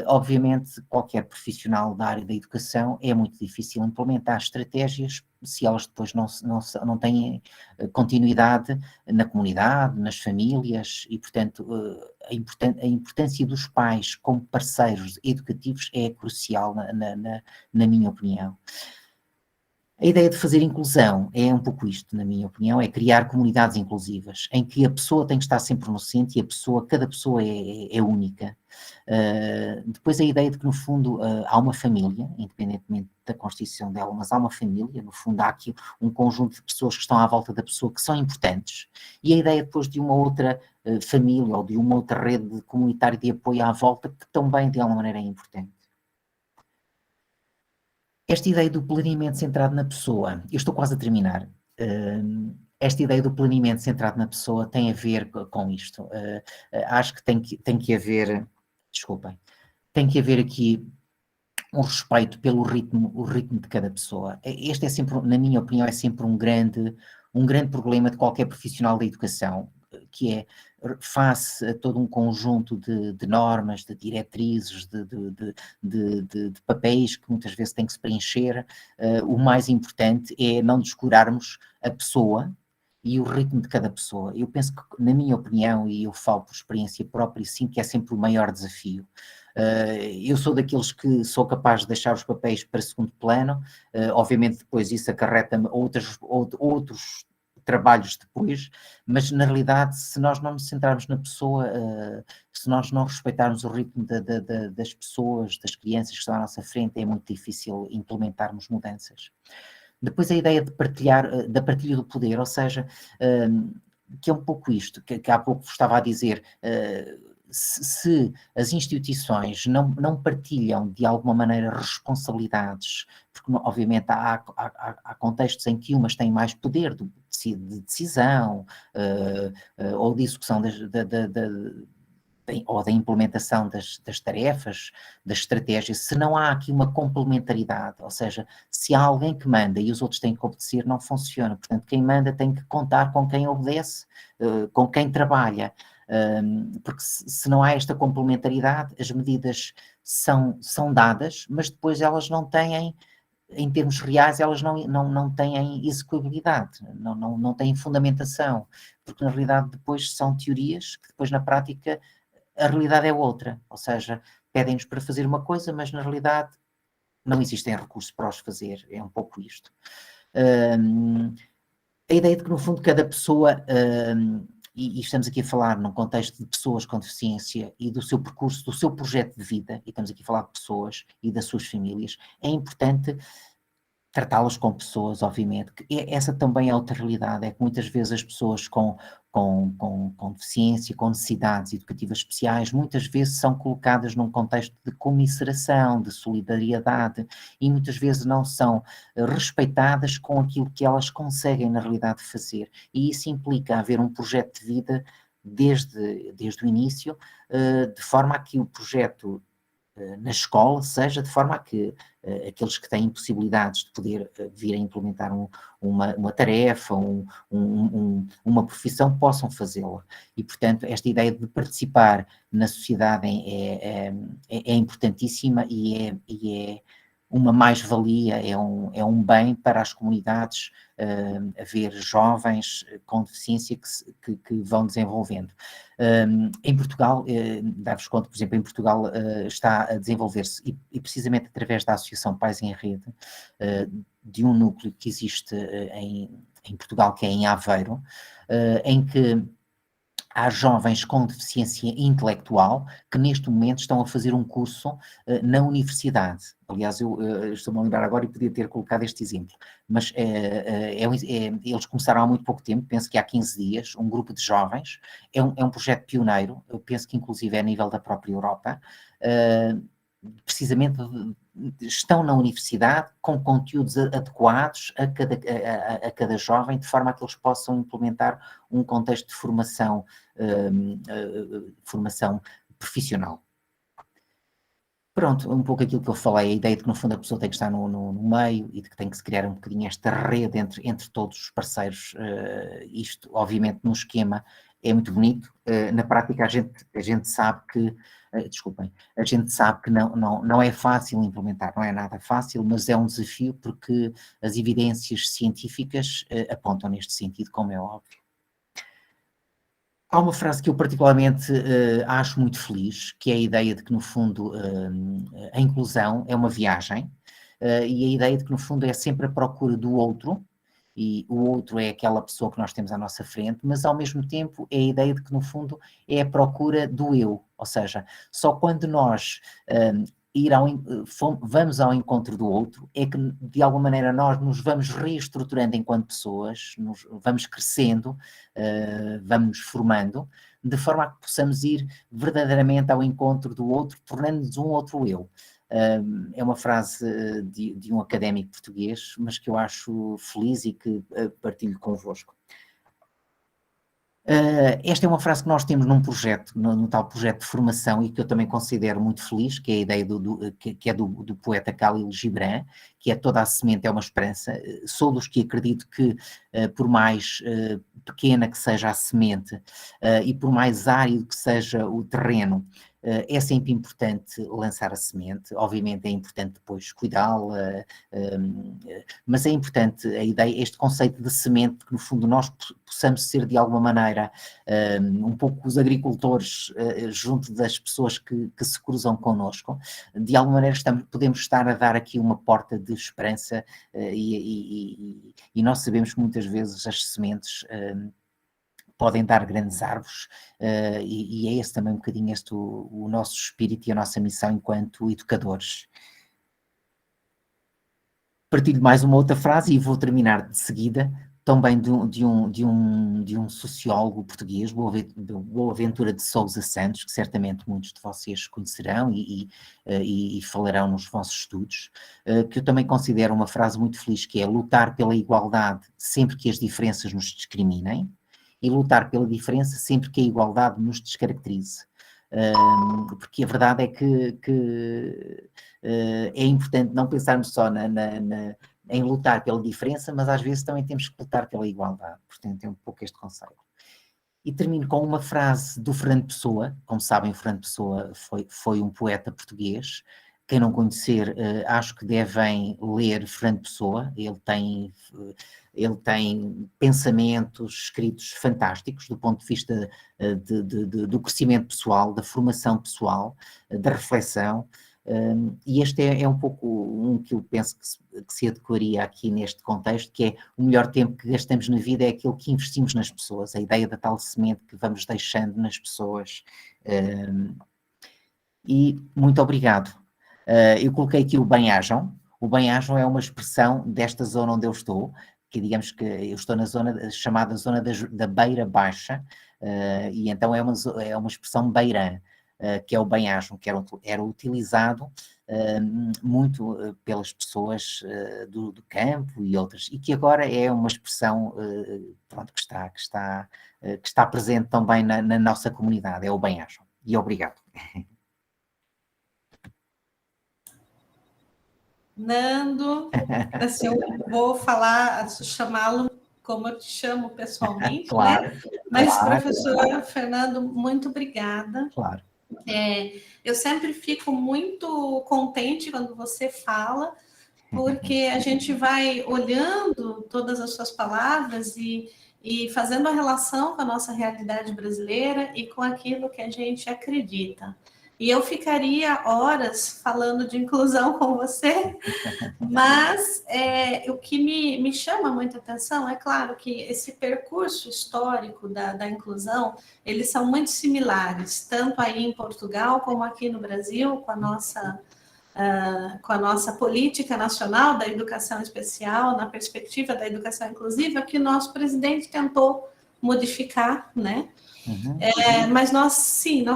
obviamente qualquer profissional da área da educação é muito difícil implementar estratégias se elas depois não têm continuidade na comunidade, nas famílias, e portanto a importância dos pais como parceiros educativos é crucial na minha opinião. A ideia de fazer inclusão é um pouco isto, na minha opinião, é criar comunidades inclusivas, em que a pessoa tem que estar sempre no centro e cada pessoa é única. Depois a ideia de que, no fundo, há uma família, independentemente da constituição dela, mas há uma família, no fundo há aqui um conjunto de pessoas que estão à volta da pessoa que são importantes, e a ideia depois de uma outra família ou de uma outra rede comunitária de apoio à volta que também, de alguma maneira, é importante. Esta ideia do planeamento centrado na pessoa, eu estou quase a terminar. Esta ideia do planeamento centrado na pessoa tem a ver com isto. Acho que tem que haver, desculpem, tem que haver aqui um respeito pelo o ritmo de cada pessoa. Este é sempre, na minha opinião, é sempre um grande problema de qualquer profissional da educação, que é, face a todo um conjunto de normas, de diretrizes, de papéis que muitas vezes têm que se preencher, o mais importante é não descurarmos a pessoa e o ritmo de cada pessoa. Eu penso que, na minha opinião, e eu falo por experiência própria, sim, que é sempre o maior desafio. Eu sou daqueles que sou capaz de deixar os papéis para segundo plano, obviamente depois isso acarreta-me outros trabalhos depois, mas na realidade, se nós não nos centrarmos na pessoa, se nós não respeitarmos o ritmo das pessoas, das crianças que estão à nossa frente, é muito difícil implementarmos mudanças. Depois a ideia de da partilha do poder, ou seja, que é um pouco isto, que há pouco vos estava a dizer, se as instituições não partilham de alguma maneira responsabilidades, porque obviamente há contextos em que umas têm mais poder de decisão ou de execução ou da implementação das tarefas, das estratégias, se não há aqui uma complementaridade, ou seja, se há alguém que manda e os outros têm que obedecer, não funciona. Portanto, quem manda tem que contar com quem obedece, com quem trabalha, porque se não há esta complementaridade, as medidas são dadas, mas depois elas não têm, em termos reais, elas não têm execuibilidade, não têm fundamentação, porque na realidade depois são teorias que depois na prática a realidade é outra, ou seja, pedem-nos para fazer uma coisa, mas na realidade não existem recursos para os fazer, é um pouco isto. A ideia de que, no fundo, cada pessoa, e estamos aqui a falar num contexto de pessoas com deficiência e do seu percurso, do seu projeto de vida, e estamos aqui a falar de pessoas e das suas famílias, é importante tratá-las com pessoas, obviamente, que essa também é outra realidade, é que muitas vezes as pessoas com deficiência, com necessidades educativas especiais, muitas vezes são colocadas num contexto de comiseração, de solidariedade, e muitas vezes não são respeitadas com aquilo que elas conseguem na realidade fazer, e isso implica haver um projeto de vida desde o início, de forma a que o projeto na escola, seja de forma a que aqueles que têm possibilidades de poder vir a implementar uma tarefa, uma profissão, possam fazê-la. E, portanto, esta ideia de participar na sociedade é importantíssima e é uma mais-valia, é um bem para as comunidades, haver jovens com deficiência que vão desenvolvendo. Em Portugal, dar-vos conta, por exemplo, em Portugal está a desenvolver-se, e precisamente através da Associação Pais em Rede, de um núcleo que existe em Portugal, que é em Aveiro, em que há jovens com deficiência intelectual que neste momento estão a fazer um curso na universidade. Aliás, eu estou-me a lembrar agora e podia ter colocado este exemplo, mas eles começaram há muito pouco tempo, penso que há 15 dias, um grupo de jovens, é um projeto pioneiro, eu penso que inclusive é a nível da própria Europa, precisamente estão na universidade com conteúdos adequados a cada jovem, de forma a que eles possam implementar um contexto de formação profissional. Pronto, um pouco aquilo que eu falei, a ideia de que no fundo a pessoa tem que estar no meio e de que tem que se criar um bocadinho esta rede entre todos os parceiros, isto obviamente num esquema é muito bonito, na prática a gente sabe que, desculpem, a gente sabe que não é fácil implementar, não é nada fácil, mas é um desafio porque as evidências científicas apontam neste sentido, como é óbvio. Há uma frase que eu particularmente acho muito feliz, que é a ideia de que, no fundo, a inclusão é uma viagem e a ideia de que, no fundo, é sempre a procura do outro, e o outro é aquela pessoa que nós temos à nossa frente, mas ao mesmo tempo é a ideia de que, no fundo, é a procura do eu, ou seja, só quando nós vamos ao encontro do outro, é que de alguma maneira nós nos vamos reestruturando enquanto pessoas, vamos crescendo, vamos nos formando, de forma a que possamos ir verdadeiramente ao encontro do outro, tornando-nos um outro eu. É uma frase de um académico português, mas que eu acho feliz e que partilho convosco. Esta é uma frase que nós temos num projeto, no tal projeto de formação, e que eu também considero muito feliz, que é a ideia que é do poeta Khalil Gibran, que é toda a semente é uma esperança. Sou dos que acredito que, por mais pequena que seja a semente, e por mais árido que seja o terreno, é sempre importante lançar a semente. Obviamente é importante depois cuidá-la, mas é importante a ideia, este conceito de semente, que no fundo nós possamos ser de alguma maneira um pouco os agricultores junto das pessoas que se cruzam connosco. De alguma maneira podemos estar a dar aqui uma porta de esperança, e nós sabemos que muitas vezes as sementes podem dar grandes árvores, e é esse também um bocadinho o nosso espírito e a nossa missão enquanto educadores. Partilho mais uma outra frase e vou terminar de seguida, também de um sociólogo português, Boaventura de Sousa Santos, que certamente muitos de vocês conhecerão e falarão nos vossos estudos, que eu também considero uma frase muito feliz, que é: lutar pela igualdade sempre que as diferenças nos discriminem, e lutar pela diferença sempre que a igualdade nos descaracterize. Porque a verdade é que é importante não pensarmos só em lutar pela diferença, mas às vezes também temos que lutar pela igualdade. Portanto, é um pouco este conceito. E termino com uma frase do Fernando Pessoa. Como sabem, o Fernando Pessoa foi um poeta português. Quem não conhecer, acho que devem ler Fernando Pessoa. Ele tem pensamentos escritos fantásticos do ponto de vista do crescimento pessoal, da formação pessoal, da reflexão, e este é um pouco um que eu penso que se adequaria aqui neste contexto, que é: o melhor tempo que gastamos na vida é aquele que investimos nas pessoas, a ideia da tal semente que vamos deixando nas pessoas. E muito obrigado. Eu coloquei aqui o bem-ajam. O bem-ajam é uma expressão desta zona onde eu estou, que digamos que eu estou na zona chamada zona da Beira Baixa, e então é uma expressão beirã, que é o bem-ajam, que era utilizado muito pelas pessoas do campo e outras, e que agora é uma expressão pronto, que está presente também na nossa comunidade, é o bem-ajam. E obrigado. Nando, assim, eu vou chamá-lo como eu te chamo pessoalmente, claro, né? Mas, claro, professor Fernando, muito obrigada. Claro. Eu sempre fico muito contente quando você fala, porque a gente vai olhando todas as suas palavras e fazendo a relação com a nossa realidade brasileira e com aquilo que a gente acredita. E eu ficaria horas falando de inclusão com você, mas o que me chama muita atenção é claro que esse percurso histórico da inclusão, eles são muito similares, tanto aí em Portugal como aqui no Brasil, com a nossa política nacional da educação especial, na perspectiva da educação inclusiva, que o nosso presidente tentou modificar, né? Mas nós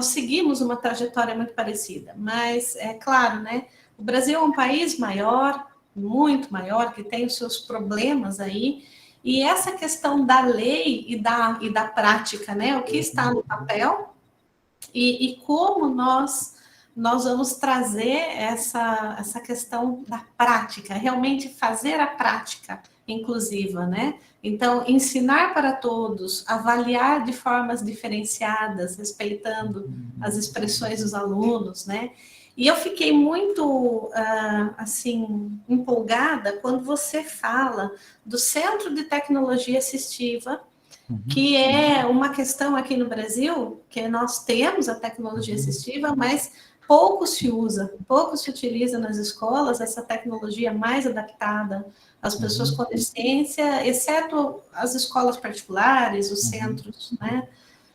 seguimos uma trajetória muito parecida. Mas é claro, né? O Brasil é um país maior, muito maior, que tem os seus problemas aí, e essa questão da lei e da prática, né? O que está no papel e como nós vamos trazer essa questão da prática, realmente fazer a prática inclusiva, né? Então, ensinar para todos, avaliar de formas diferenciadas, respeitando as expressões dos alunos, né? E eu fiquei muito, assim, empolgada quando você fala do Centro de Tecnologia Assistiva, que é uma questão aqui no Brasil, que nós temos a tecnologia assistiva, mas pouco se usa, pouco se utiliza nas escolas essa tecnologia mais adaptada às pessoas com deficiência, exceto as escolas particulares, os centros, né,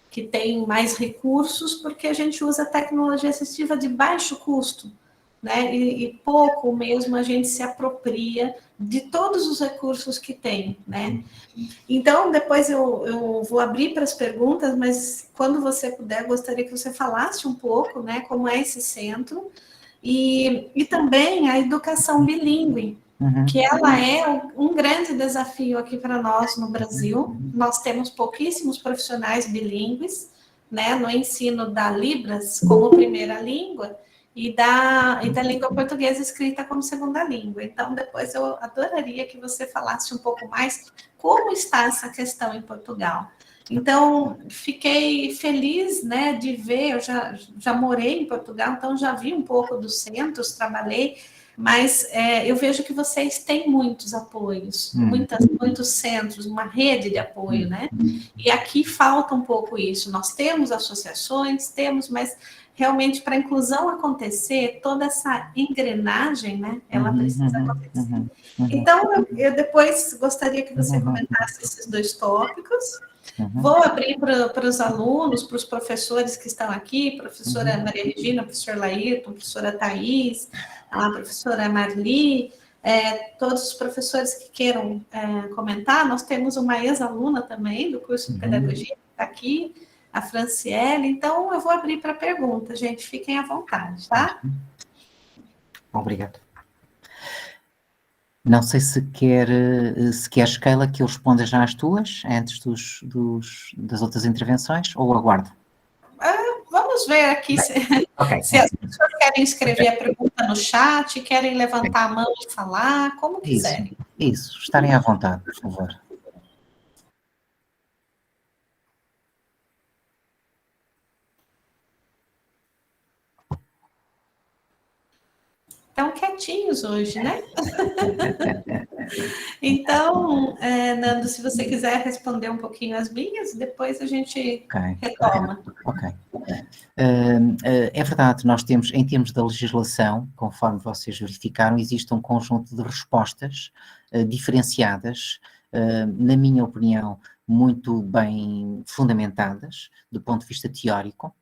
que têm mais recursos, porque a gente usa tecnologia assistiva de baixo custo, né, e pouco mesmo a gente se apropria de todos os recursos que tem, né. Então, depois eu vou abrir para as perguntas, mas quando você puder, gostaria que você falasse um pouco, né, como é esse centro, e também a educação bilíngue, que ela é um grande desafio aqui para nós no Brasil. Nós temos pouquíssimos profissionais bilíngues, né, no ensino da Libras como primeira língua, e da língua portuguesa escrita como segunda língua. Então, depois eu adoraria que você falasse um pouco mais como está essa questão em Portugal. Então, fiquei feliz, né, de ver, eu já morei em Portugal, então já vi um pouco dos centros, trabalhei, mas eu vejo que vocês têm muitos apoios, muitos centros, uma rede de apoio, né? E aqui falta um pouco isso. Nós temos associações, mas realmente para a inclusão acontecer, toda essa engrenagem, né, ela precisa acontecer. Então, eu depois gostaria que você comentasse esses dois tópicos. Vou abrir para os alunos, para os professores que estão aqui, professora Maria Regina, professor Laírton, professora Thais, a professora Marli, todos os professores que queiram comentar. Nós temos uma ex-aluna também do curso de pedagogia, que está aqui, a Franciele. Então, eu vou abrir para perguntas, gente, fiquem à vontade, tá? Obrigado. Não sei se queres, Keila, que eu responda já às tuas, antes das outras intervenções, ou aguardo? Vamos ver aqui se as pessoas querem escrever a pergunta no chat, querem levantar a mão e falar, como quiserem. Isso, estarem à vontade, por favor. Estão quietinhos hoje, né? Então, Nando, se você quiser responder um pouquinho as minhas, depois a gente retoma. Ok. É verdade, nós temos, em termos da legislação, conforme vocês verificaram, existe um conjunto de respostas diferenciadas, na minha opinião, muito bem fundamentadas, do ponto de vista teórico.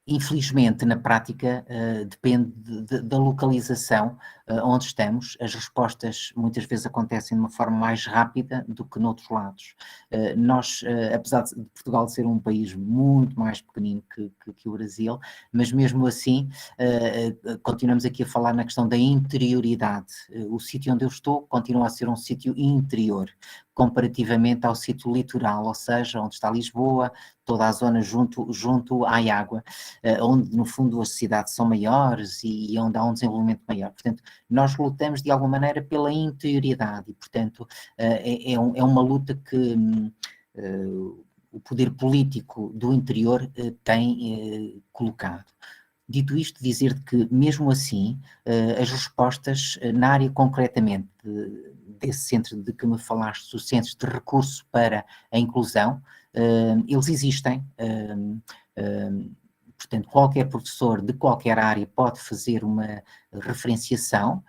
Infelizmente, na prática, depende da localização onde estamos. As respostas muitas vezes acontecem de uma forma mais rápida do que noutros lados. Nós, apesar de Portugal ser um país muito mais pequenino que o Brasil, mas mesmo assim, continuamos aqui a falar na questão da interioridade. O sítio onde eu estou continua a ser um sítio interior, comparativamente ao sítio litoral, ou seja, onde está Lisboa, toda a zona junto à água, onde no fundo as cidades são maiores e onde há um desenvolvimento maior. Portanto, nós lutamos de alguma maneira pela interioridade e, portanto, é uma luta que o poder político do interior tem colocado. Dito isto, dizer que mesmo assim as respostas na área concretamente desse centro de que me falaste, os centros de recurso para a inclusão, eles existem. Portanto, qualquer professor de qualquer área pode fazer uma referenciação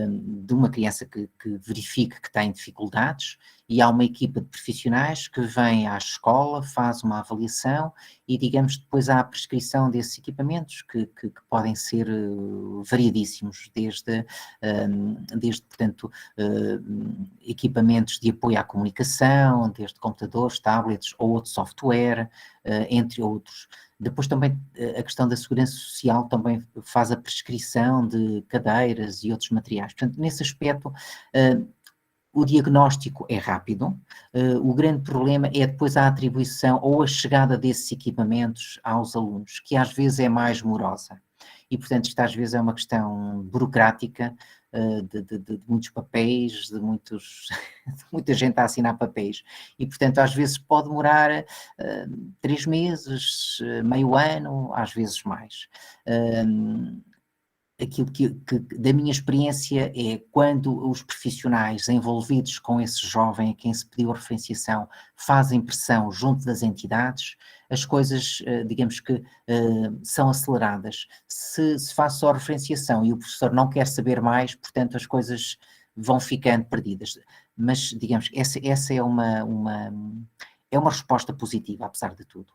de uma criança que verifique que tem dificuldades, e há uma equipa de profissionais que vem à escola, faz uma avaliação e, digamos, depois há a prescrição desses equipamentos que podem ser variadíssimos, desde portanto, equipamentos de apoio à comunicação, desde computadores, tablets ou outro software, entre outros. Depois também a questão da segurança social também faz a prescrição de cadeiras e outros materiais. Portanto, nesse aspecto, o diagnóstico é rápido, o grande problema é depois a atribuição ou a chegada desses equipamentos aos alunos, que às vezes é mais morosa. E, portanto, isto às vezes é uma questão burocrática, de muitos papéis, de muita gente a assinar papéis. E, portanto, às vezes pode demorar 3 meses, meio ano, às vezes mais. Aquilo que da minha experiência é quando os profissionais envolvidos com esse jovem a quem se pediu a referenciação fazem pressão junto das entidades, as coisas, digamos que, são aceleradas. Se faz só referenciação e o professor não quer saber mais, portanto, as coisas vão ficando perdidas. Mas, digamos, essa é uma resposta positiva, apesar de tudo.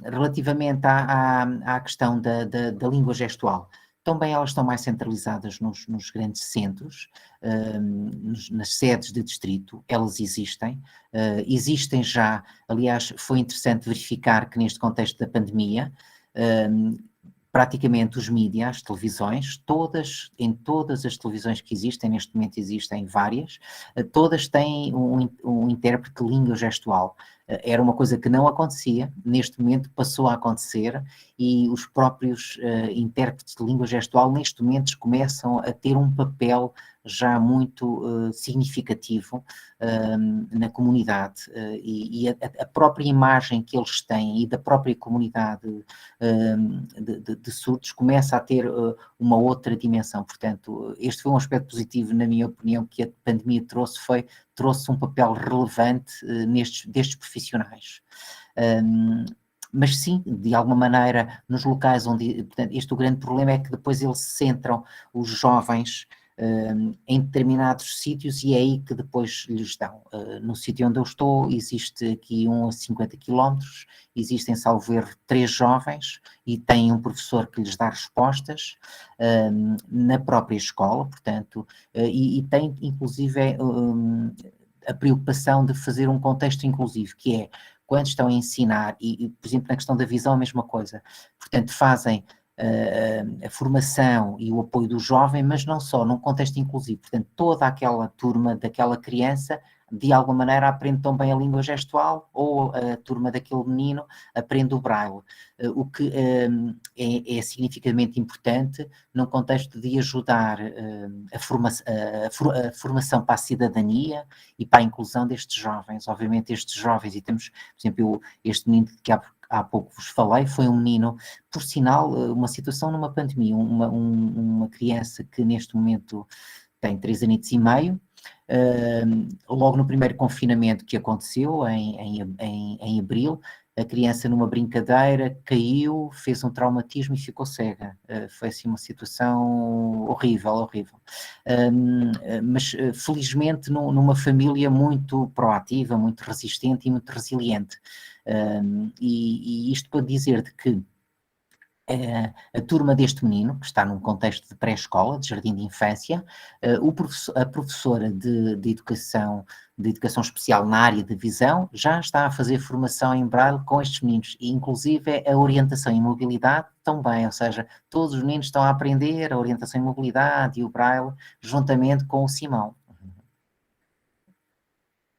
Relativamente à questão da língua gestual, também elas estão mais centralizadas nos grandes centros, nas sedes de distrito, elas existem já, aliás, foi interessante verificar que neste contexto da pandemia, praticamente os mídias, as televisões, em todas as televisões que existem, neste momento existem várias, todas têm um intérprete de língua gestual. Era uma coisa que não acontecia, neste momento passou a acontecer e os próprios intérpretes de língua gestual neste momento começam a ter um papel já muito significativo na comunidade e a própria imagem que eles têm e da própria comunidade de surdos começa a ter uma outra dimensão. Portanto, este foi um aspecto positivo, na minha opinião, que a pandemia trouxe um papel relevante destes profissionais. Mas sim, de alguma maneira, nos locais onde, portanto, o grande problema é que depois eles centram os jovens em determinados sítios e é aí que depois lhes dão. No sítio onde eu estou, existe aqui 1 a 50 quilómetros, existem, salvo erro, 3 jovens e têm um professor que lhes dá respostas na própria escola, portanto, e tem inclusive a preocupação de fazer um contexto inclusivo, que é quando estão a ensinar, e por exemplo na questão da visão a mesma coisa, portanto fazem a formação e o apoio do jovem, mas não só, num contexto inclusivo, portanto toda aquela turma daquela criança de alguma maneira aprende também a língua gestual ou a turma daquele menino aprende o braille, o que é significativamente importante num contexto de ajudar a formação para a cidadania e para a inclusão destes jovens. Obviamente estes jovens, e temos, por exemplo, este menino que há pouco vos falei, foi um menino, por sinal, uma situação numa pandemia, uma criança que neste momento tem 3 anos e meio, logo no primeiro confinamento que aconteceu, em abril, a criança numa brincadeira caiu, fez um traumatismo e ficou cega. Foi assim uma situação horrível. Mas felizmente numa família muito proativa, muito resistente e muito resiliente. E isto para dizer-te que a turma deste menino, que está num contexto de pré-escola, de jardim de infância, a professora de educação especial na área de visão já está a fazer formação em braille com estes meninos, e inclusive a orientação e mobilidade também, ou seja, todos os meninos estão a aprender a orientação e mobilidade e o braille juntamente com o Simão.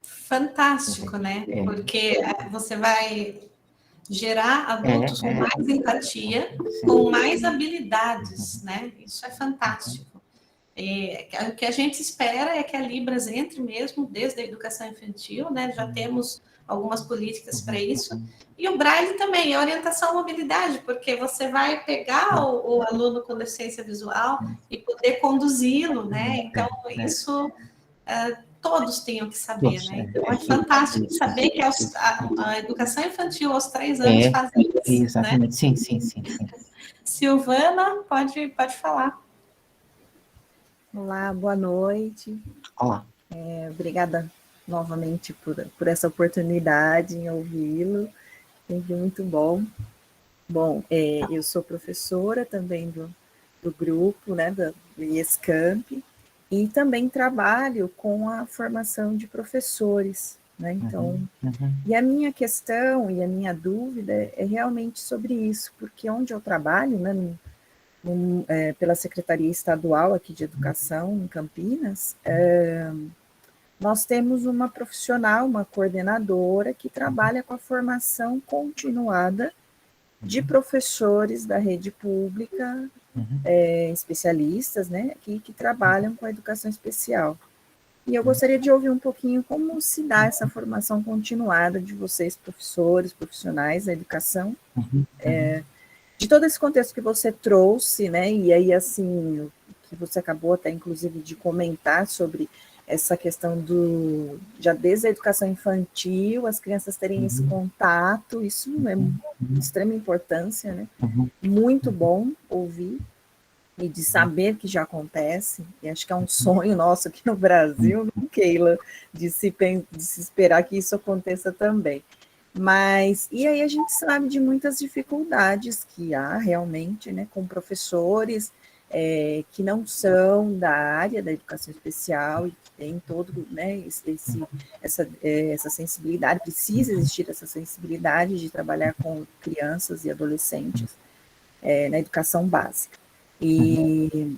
Fantástico, né? Porque você vai gerar adultos com mais empatia, com mais habilidades, né? Isso é fantástico. O que a gente espera é que a Libras entre mesmo desde a educação infantil, né? Já temos algumas políticas para isso. E o Braille também, a orientação à mobilidade, porque você vai pegar o aluno com deficiência visual e poder conduzi-lo, né? Então, isso todos tenham que saber, Todos, né? Então, é fantástico saber que a educação infantil aos 3 anos faz isso. Exatamente, né? Sim. Silvana, pode falar. Olá, boa noite. Olá. Obrigada novamente por essa oportunidade em ouvi-lo. Sempre muito bom. Bom, eu sou professora também do grupo, né, do IESCamp, e também trabalho com a formação de professores, né? Então, e a minha questão e a minha dúvida é realmente sobre isso, porque onde eu trabalho, né, pela Secretaria Estadual aqui de Educação, em Campinas, nós temos uma profissional, uma coordenadora, que trabalha com a formação continuada de professores da rede pública, especialistas, né, que trabalham com a educação especial. E eu gostaria de ouvir um pouquinho como se dá essa formação continuada de vocês, professores, profissionais da educação, de todo esse contexto que você trouxe, né, e aí, assim, que você acabou até, inclusive, de comentar sobre essa questão já desde a educação infantil, as crianças terem esse contato, isso é de extrema importância, né? Muito bom ouvir e de saber que já acontece, e acho que é um sonho nosso aqui no Brasil, Keila, de se esperar que isso aconteça também. Mas, e aí a gente sabe de muitas dificuldades que há realmente, né, com professores que não são da área da educação especial e que tem todo, né, essa sensibilidade, precisa existir essa sensibilidade de trabalhar com crianças e adolescentes na educação básica. E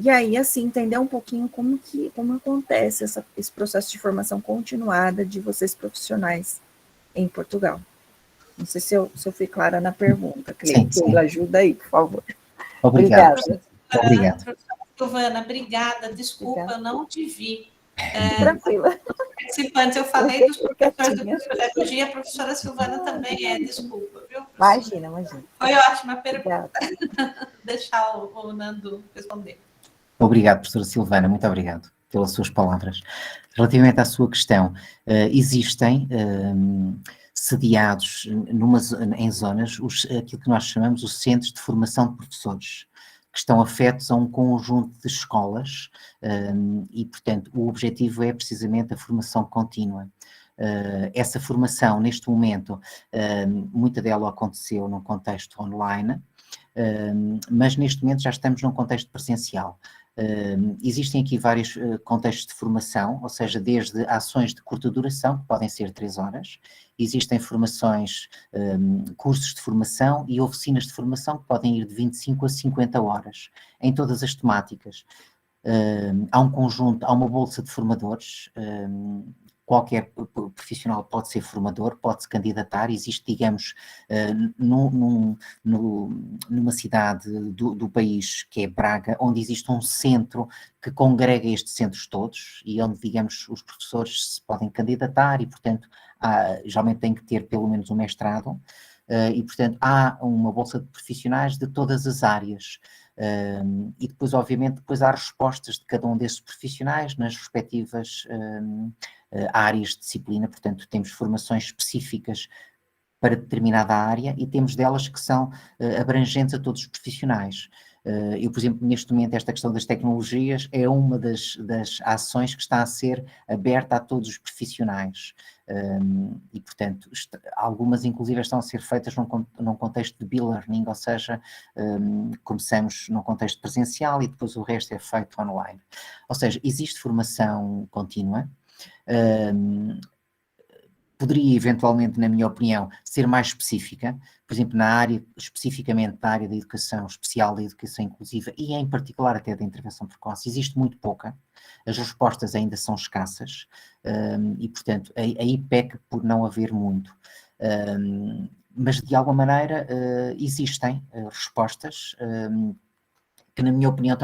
aí, assim, entender um pouquinho como acontece esse processo de formação continuada de vocês profissionais em Portugal. Não sei se eu fui clara na pergunta, Keila, ajuda aí, por favor. Obrigado. Obrigado. Silvana, obrigada. Desculpa, eu não te vi. Tranquila. Participantes, eu falei dos professores do curso de pedagogia, a professora Silvana também desculpa, viu? Imagina. Foi ótima pergunta. Deixar o Nando responder. Obrigado, professora Silvana, muito obrigado pelas suas palavras. Relativamente à sua questão, existem sediados em zonas aquilo que nós chamamos os centros de formação de professores, que estão afetos a um conjunto de escolas e, portanto, o objetivo é precisamente a formação contínua. Essa formação, neste momento, muita dela aconteceu num contexto online, mas neste momento já estamos num contexto presencial. Existem aqui vários contextos de formação, ou seja, desde ações de curta duração, que podem ser 3 horas, existem formações, cursos de formação e oficinas de formação que podem ir de 25 a 50 horas, em todas as temáticas. Há um conjunto, há uma bolsa de formadores, qualquer profissional pode ser formador, pode se candidatar, existe, digamos, numa cidade do país, que é Braga, onde existe um centro que congrega estes centros todos e onde, digamos, os professores se podem candidatar e, portanto, geralmente têm que ter pelo menos um mestrado e, portanto, há uma bolsa de profissionais de todas as áreas. E depois, obviamente, depois há respostas de cada um desses profissionais nas respectivas áreas de disciplina, portanto temos formações específicas para determinada área e temos delas que são abrangentes a todos os profissionais. Eu, por exemplo, neste momento esta questão das tecnologias é uma das ações que está a ser aberta a todos os profissionais e, portanto, algumas inclusive estão a ser feitas num contexto de e-learning, ou seja, começamos num contexto presencial e depois o resto é feito online. Ou seja, existe formação contínua. Poderia eventualmente, na minha opinião, ser mais específica, por exemplo, especificamente na área da educação especial, da educação inclusiva e em particular até da intervenção precoce, existe muito pouca, as respostas ainda são escassas e, portanto, aí peca por não haver muito. Mas, de alguma maneira, existem respostas que, na minha opinião,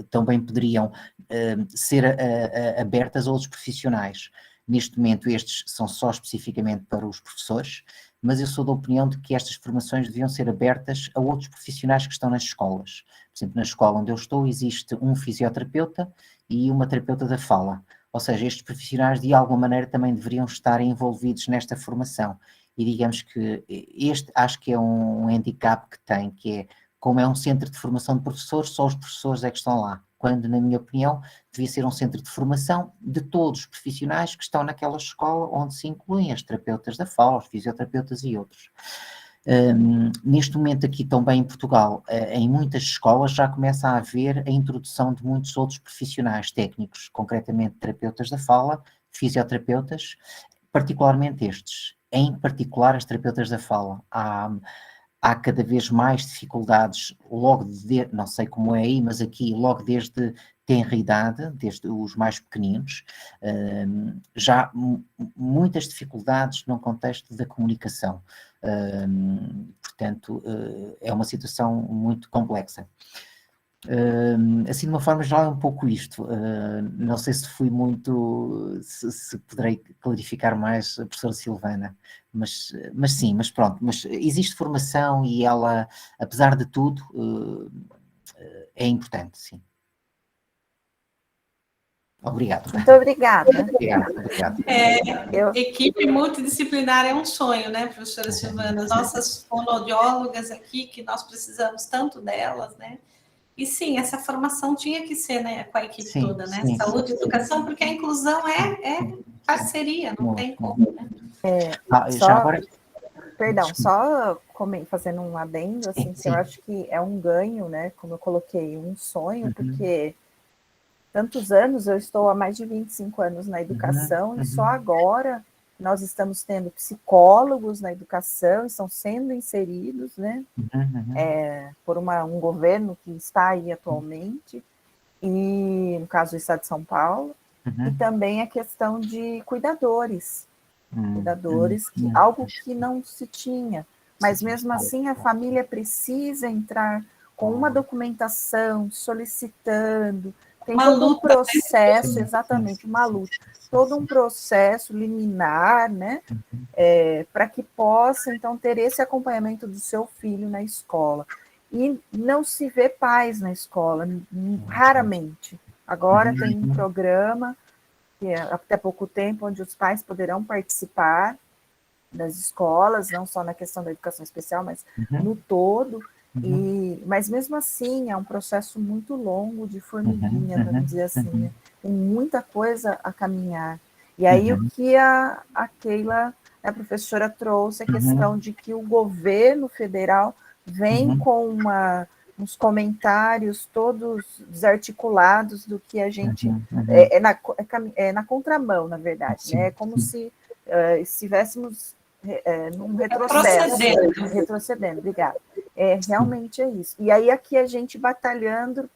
também poderiam ser abertas a outros profissionais. Neste momento, estes são só especificamente para os professores, mas eu sou da opinião de que estas formações deviam ser abertas a outros profissionais que estão nas escolas. Por exemplo, na escola onde eu estou, existe um fisioterapeuta e uma terapeuta da fala. Ou seja, estes profissionais, de alguma maneira, também deveriam estar envolvidos nesta formação. E digamos que acho que é um handicap que tem, que é, como é um centro de formação de professores, só os professores é que estão lá, quando, na minha opinião, devia ser um centro de formação de todos os profissionais que estão naquela escola, onde se incluem as terapeutas da fala, os fisioterapeutas e outros. Neste momento aqui também em Portugal, em muitas escolas já começa a haver a introdução de muitos outros profissionais técnicos, concretamente terapeutas da fala, fisioterapeutas, particularmente estes, em particular as terapeutas da fala. Há cada vez mais dificuldades, não sei como é aí, mas aqui logo desde tenra idade, desde os mais pequeninos, já muitas dificuldades no contexto da comunicação. Portanto, é uma situação muito complexa. Assim, de uma forma geral, é um pouco isto. Não sei se fui muito, se poderei clarificar mais a professora Silvana, mas sim, mas pronto, mas existe formação e ela, apesar de tudo, é importante, sim. Obrigado. Muito obrigada. Obrigado. Equipe multidisciplinar é um sonho, né, professora Silvana? As nossas fonoaudiólogas aqui, que nós precisamos tanto delas, né? E sim, essa formação tinha que ser, né, com a equipe toda, né? Saúde e educação, porque a inclusão é parceria, não tem como, né? Perdão, só fazendo um adendo, assim, que eu acho que é um ganho, né? Como eu coloquei, um sonho, porque tantos anos, eu estou há mais de 25 anos na educação, e só agora nós estamos tendo psicólogos na educação, estão sendo inseridos, né? Por um governo que está aí atualmente, e no caso do Estado de São Paulo, e também a questão de cuidadores, algo que não se tinha, mas mesmo assim a família precisa entrar com uma documentação, solicitando, tem todo um processo, exatamente, uma luta, todo um processo liminar, né, para que possa, então, ter esse acompanhamento do seu filho na escola. E não se vê pais na escola, raramente. Agora tem um programa, que é até pouco tempo, onde os pais poderão participar das escolas, não só na questão da educação especial, mas no todo. Mas mesmo assim, é um processo muito longo de formiguinha, vamos dizer assim, né? Tem muita coisa a caminhar. E aí o que a Keila, a professora, trouxe, a questão de que o governo federal vem com uns comentários todos desarticulados do que a gente... É na contramão, na verdade, né? É como se estivéssemos num retrocesso. Retrocedendo, obrigada. Realmente é isso. E aí aqui a gente batalhando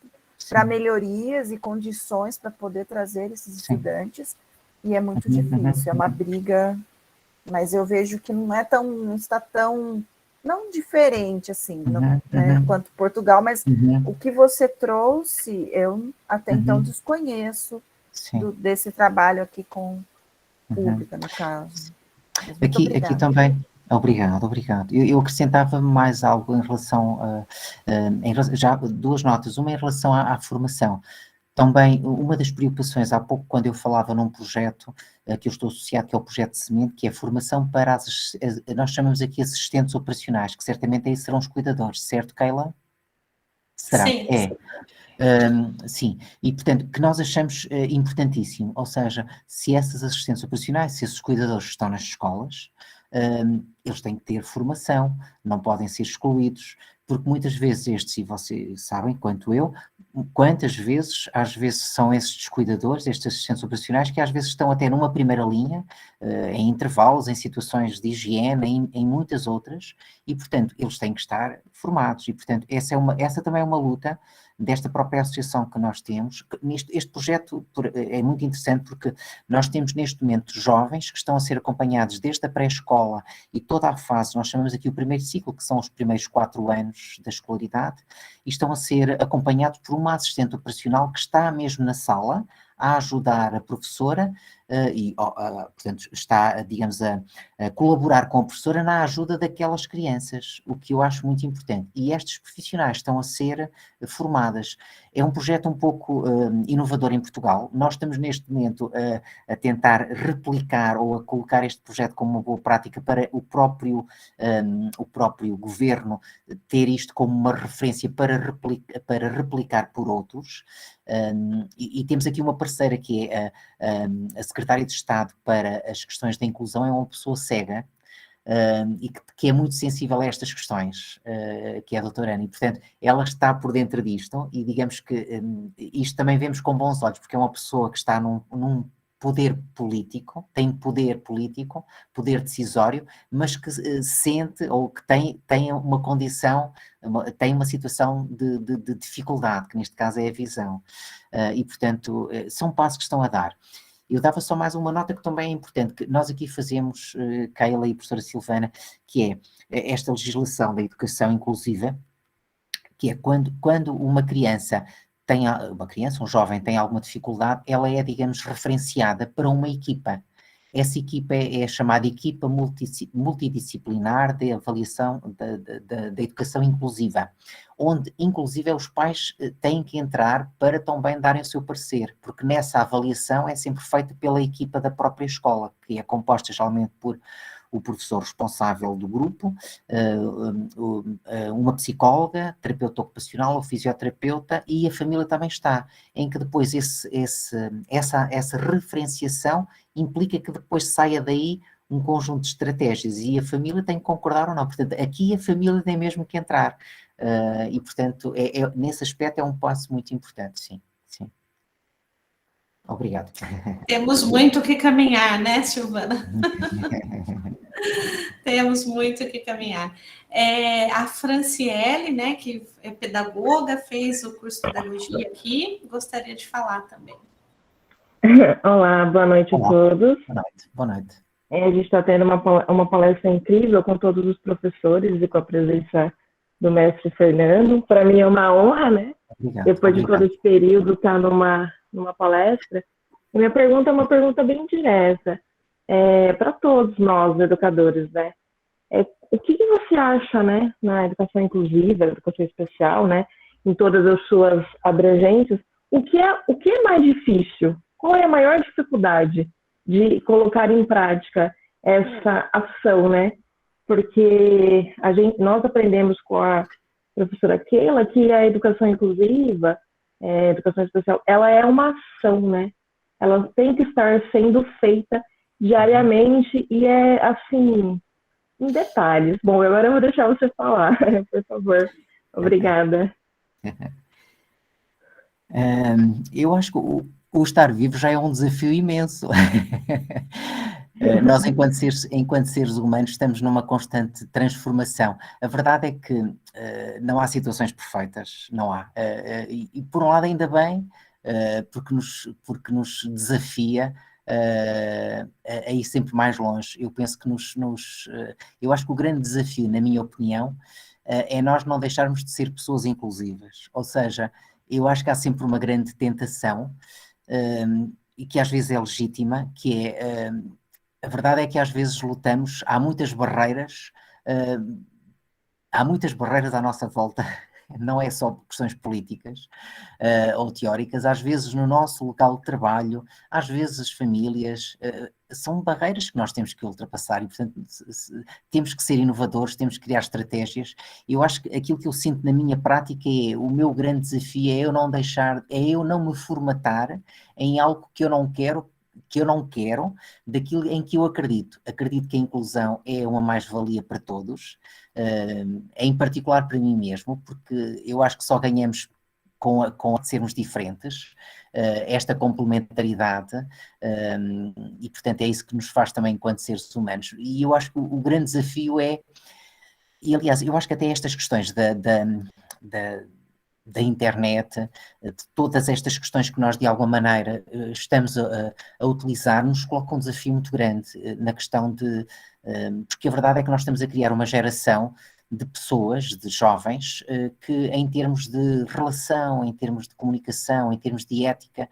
para melhorias e condições para poder trazer esses estudantes, e é muito difícil, é uma briga, mas eu vejo que não está tão, não diferente assim, né, quanto Portugal, mas o que você trouxe, eu até então desconheço desse trabalho aqui com pública, no caso. Aqui também, obrigado. Eu acrescentava mais algo em relação já 2 notas, uma em relação à formação. Também, uma das preocupações, há pouco, quando eu falava num projeto que eu estou associado, que é o projeto de Semente, que é a formação para nós chamamos aqui assistentes operacionais, que certamente aí serão os cuidadores, certo, Keila? Será? Sim. Sim, e portanto, que nós achamos importantíssimo, ou seja, se essas assistentes operacionais, se esses cuidadores estão nas escolas, eles têm que ter formação, não podem ser excluídos, porque muitas vezes estes, e vocês sabem, quanto eu, quantas vezes, às vezes são estes cuidadores, estes assistentes operacionais, que às vezes estão até numa primeira linha, em intervalos, em situações de higiene, em muitas outras, e portanto, eles têm que estar formados, e portanto, essa também é uma luta desta própria associação que nós temos. Este projeto é muito interessante porque nós temos neste momento jovens que estão a ser acompanhados desde a pré-escola e toda a fase, nós chamamos aqui o primeiro ciclo, que são os primeiros 4 anos da escolaridade, e estão a ser acompanhados por uma assistente operacional que está mesmo na sala a ajudar a professora portanto, está, digamos, a colaborar com a professora na ajuda daquelas crianças, o que eu acho muito importante. E estes profissionais estão a ser formadas. É um projeto um pouco inovador em Portugal. Nós estamos neste momento a tentar replicar ou a colocar este projeto como uma boa prática para o próprio governo ter isto como uma referência para replicar por outros. E temos aqui uma parceira que é a Secretária de Estado para as questões da inclusão, é uma pessoa cega, e que é muito sensível a estas questões, que é a doutora Ana, e portanto ela está por dentro disto, e digamos que isto também vemos com bons olhos, porque é uma pessoa que está num poder político, tem poder político, poder decisório, mas que sente ou que tem uma condição, tem uma situação de dificuldade, que neste caso é a visão, e portanto são passos que estão a dar. Eu dava só mais uma nota que também é importante, que nós aqui fazemos, Keila e a professora Silvana, que é esta legislação da educação inclusiva, que é quando uma criança, um jovem tem alguma dificuldade, ela é, digamos, referenciada para uma equipa. Essa equipa é chamada Equipa Multidisciplinar de Avaliação da Educação Inclusiva, onde, inclusive, os pais têm que entrar para também darem o seu parecer, porque nessa avaliação é sempre feita pela equipa da própria escola, que é composta geralmente por o professor responsável do grupo, uma psicóloga, terapeuta ocupacional ou fisioterapeuta, e a família também está, em que depois essa referenciação implica que depois saia daí um conjunto de estratégias e a família tem que concordar ou não. Portanto, aqui a família tem mesmo que entrar. E, portanto, nesse aspecto é um passo muito importante, sim. Sim. Obrigado. Temos muito que caminhar, né, Silvana? Temos muito que caminhar. A Franciele, né, que é pedagoga, fez o curso de pedagogia aqui, gostaria de falar também. Olá, boa noite a todos. Boa noite. Boa noite. A gente está tendo uma palestra incrível com todos os professores e com a presença do mestre Fernando. Para mim é uma honra, né? Obrigado. Depois de todo esse período, estar numa palestra. E minha pergunta é uma pergunta bem direta para todos nós, educadores, né? O que você acha, né, na educação inclusiva, educação especial, né, em todas as suas abrangências, o que é mais difícil? Qual é a maior dificuldade de colocar em prática essa ação, né? Porque nós aprendemos com a professora Keila que a educação inclusiva, a educação especial, ela é uma ação, né? Ela tem que estar sendo feita diariamente e assim, em detalhes. Bom, agora eu vou deixar você falar, por favor. Obrigada. Eu acho que o estar vivo já é um desafio imenso. Nós, enquanto seres humanos, estamos numa constante transformação. A verdade é que não há situações perfeitas, não há. E por um lado, ainda bem, porque nos desafia a ir sempre mais longe. Eu penso que eu acho que o grande desafio, na minha opinião, é nós não deixarmos de ser pessoas inclusivas. Ou seja, eu acho que há sempre uma grande tentação, e que às vezes é legítima, que é, a verdade é que às vezes lutamos, há muitas barreiras à nossa volta, não é só questões políticas ou teóricas, às vezes no nosso local de trabalho, às vezes as famílias, são barreiras que nós temos que ultrapassar e, portanto, temos que ser inovadores, temos que criar estratégias. Eu acho que aquilo que eu sinto na minha prática o meu grande desafio é eu não me formatar em algo que eu não quero, daquilo em que eu acredito. Acredito que a inclusão é uma mais-valia para todos, em particular para mim mesmo, porque eu acho que só ganhamos com sermos diferentes, esta complementaridade, e portanto é isso que nos faz também enquanto seres humanos. E eu acho que o grande desafio e aliás, eu acho que até estas questões da internet, de todas estas questões que nós de alguma maneira estamos a utilizar, nos colocam um desafio muito grande na questão porque a verdade é que nós estamos a criar uma geração de pessoas, de jovens, que em termos de relação, em termos de comunicação, em termos de ética,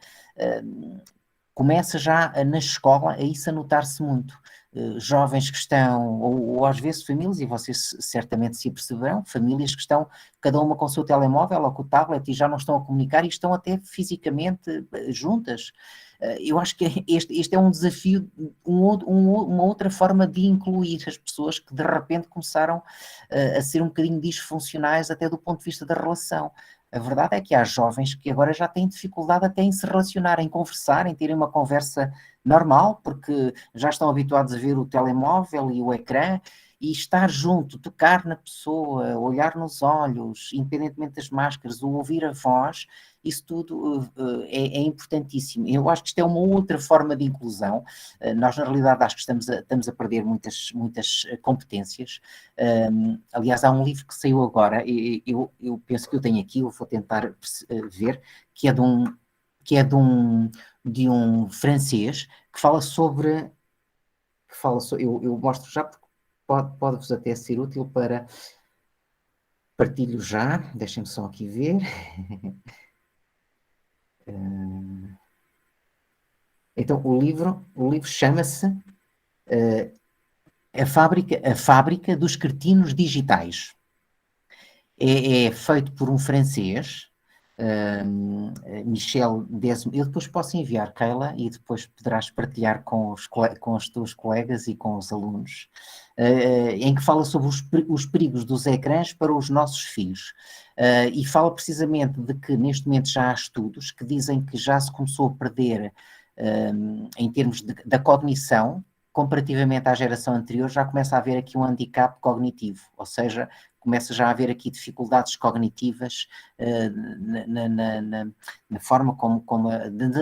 começa já na escola a isso a notar-se muito. Jovens que estão, ou às vezes famílias, e vocês certamente se aperceberão, famílias que estão cada uma com o seu telemóvel ou com o tablet e já não estão a comunicar e estão até fisicamente juntas. Eu acho que este é um desafio, uma outra forma de incluir as pessoas que de repente começaram a ser um bocadinho disfuncionais até do ponto de vista da relação. A verdade é que há jovens que agora já têm dificuldade até em se relacionar, em conversar, em terem uma conversa normal, porque já estão habituados a ver o telemóvel e o ecrã, e estar junto, tocar na pessoa, olhar nos olhos, independentemente das máscaras, ou ouvir a voz, isso tudo é importantíssimo. Eu acho que isto é uma outra forma de inclusão. Nós, na realidade, acho que estamos a perder muitas competências. Aliás, há um livro que saiu agora, eu penso que eu tenho aqui, eu vou tentar ver, que é de um francês que fala sobre eu mostro já porque pode-vos até ser útil para partilho já, deixem-me só aqui ver. Então, o livro chama-se A Fábrica dos Cretinos Digitais. É feito por um francês, Michel Desmo. Eu depois posso enviar, Keila, e depois poderás partilhar com os teus colegas e com os alunos, em que fala sobre os perigos dos ecrãs para os nossos filhos. E fala precisamente de que neste momento já há estudos que dizem que já se começou a perder, em termos da cognição, comparativamente à geração anterior, já começa a haver aqui um handicap cognitivo, ou seja, começa já a haver aqui dificuldades cognitivas na forma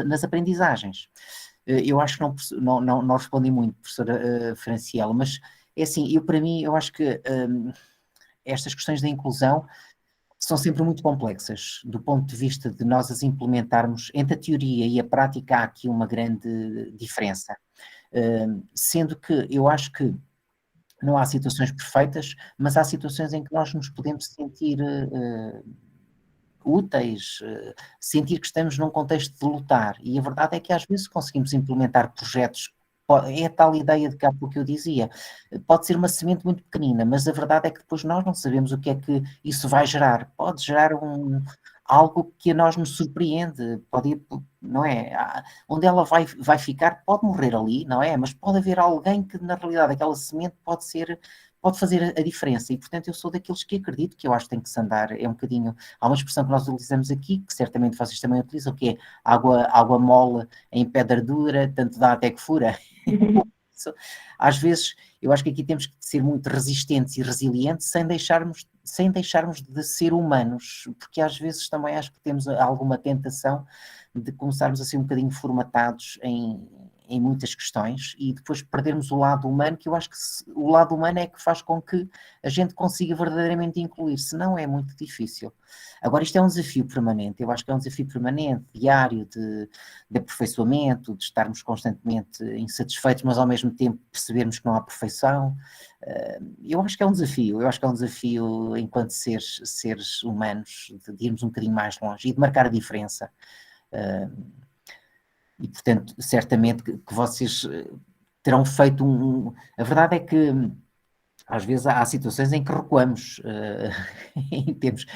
nas aprendizagens. Eu acho que não respondi muito, professora Franciela, mas é assim, para mim, eu acho que estas questões da inclusão são sempre muito complexas, do ponto de vista de nós as implementarmos. Entre a teoria e a prática há aqui uma grande diferença, sendo que eu acho que não há situações perfeitas, mas há situações em que nós nos podemos sentir úteis, sentir que estamos num contexto de lutar, e a verdade é que às vezes conseguimos implementar projetos. É a tal ideia de que há pouco eu dizia, pode ser uma semente muito pequenina, mas a verdade é que depois nós não sabemos o que é que isso vai gerar. Pode gerar algo que a nós nos surpreende, pode ir, não é? Onde ela vai ficar, pode morrer ali, não é? Mas pode haver alguém que, na realidade, aquela semente pode fazer a diferença, e portanto eu sou daqueles que acredito que eu acho que tem que se andar, é um bocadinho, há uma expressão que nós utilizamos aqui, que certamente vocês também utilizam, que é água mole em pedra dura, tanto dá até que fura. Às vezes, eu acho que aqui temos que ser muito resistentes e resilientes sem deixarmos de ser humanos, porque às vezes também acho que temos alguma tentação de começarmos a ser um bocadinho formatados em muitas questões e depois perdermos o lado humano, que eu acho que o lado humano é que faz com que a gente consiga verdadeiramente incluir, senão é muito difícil. Agora, isto é um desafio permanente, eu acho que é um desafio permanente, diário, de aperfeiçoamento, de estarmos constantemente insatisfeitos, mas ao mesmo tempo percebermos que não há perfeição. Eu acho que é um desafio enquanto seres humanos, de irmos um bocadinho mais longe e de marcar a diferença. E, portanto, certamente que vocês terão feito A verdade é que às vezes há situações em que recuamos, em termos,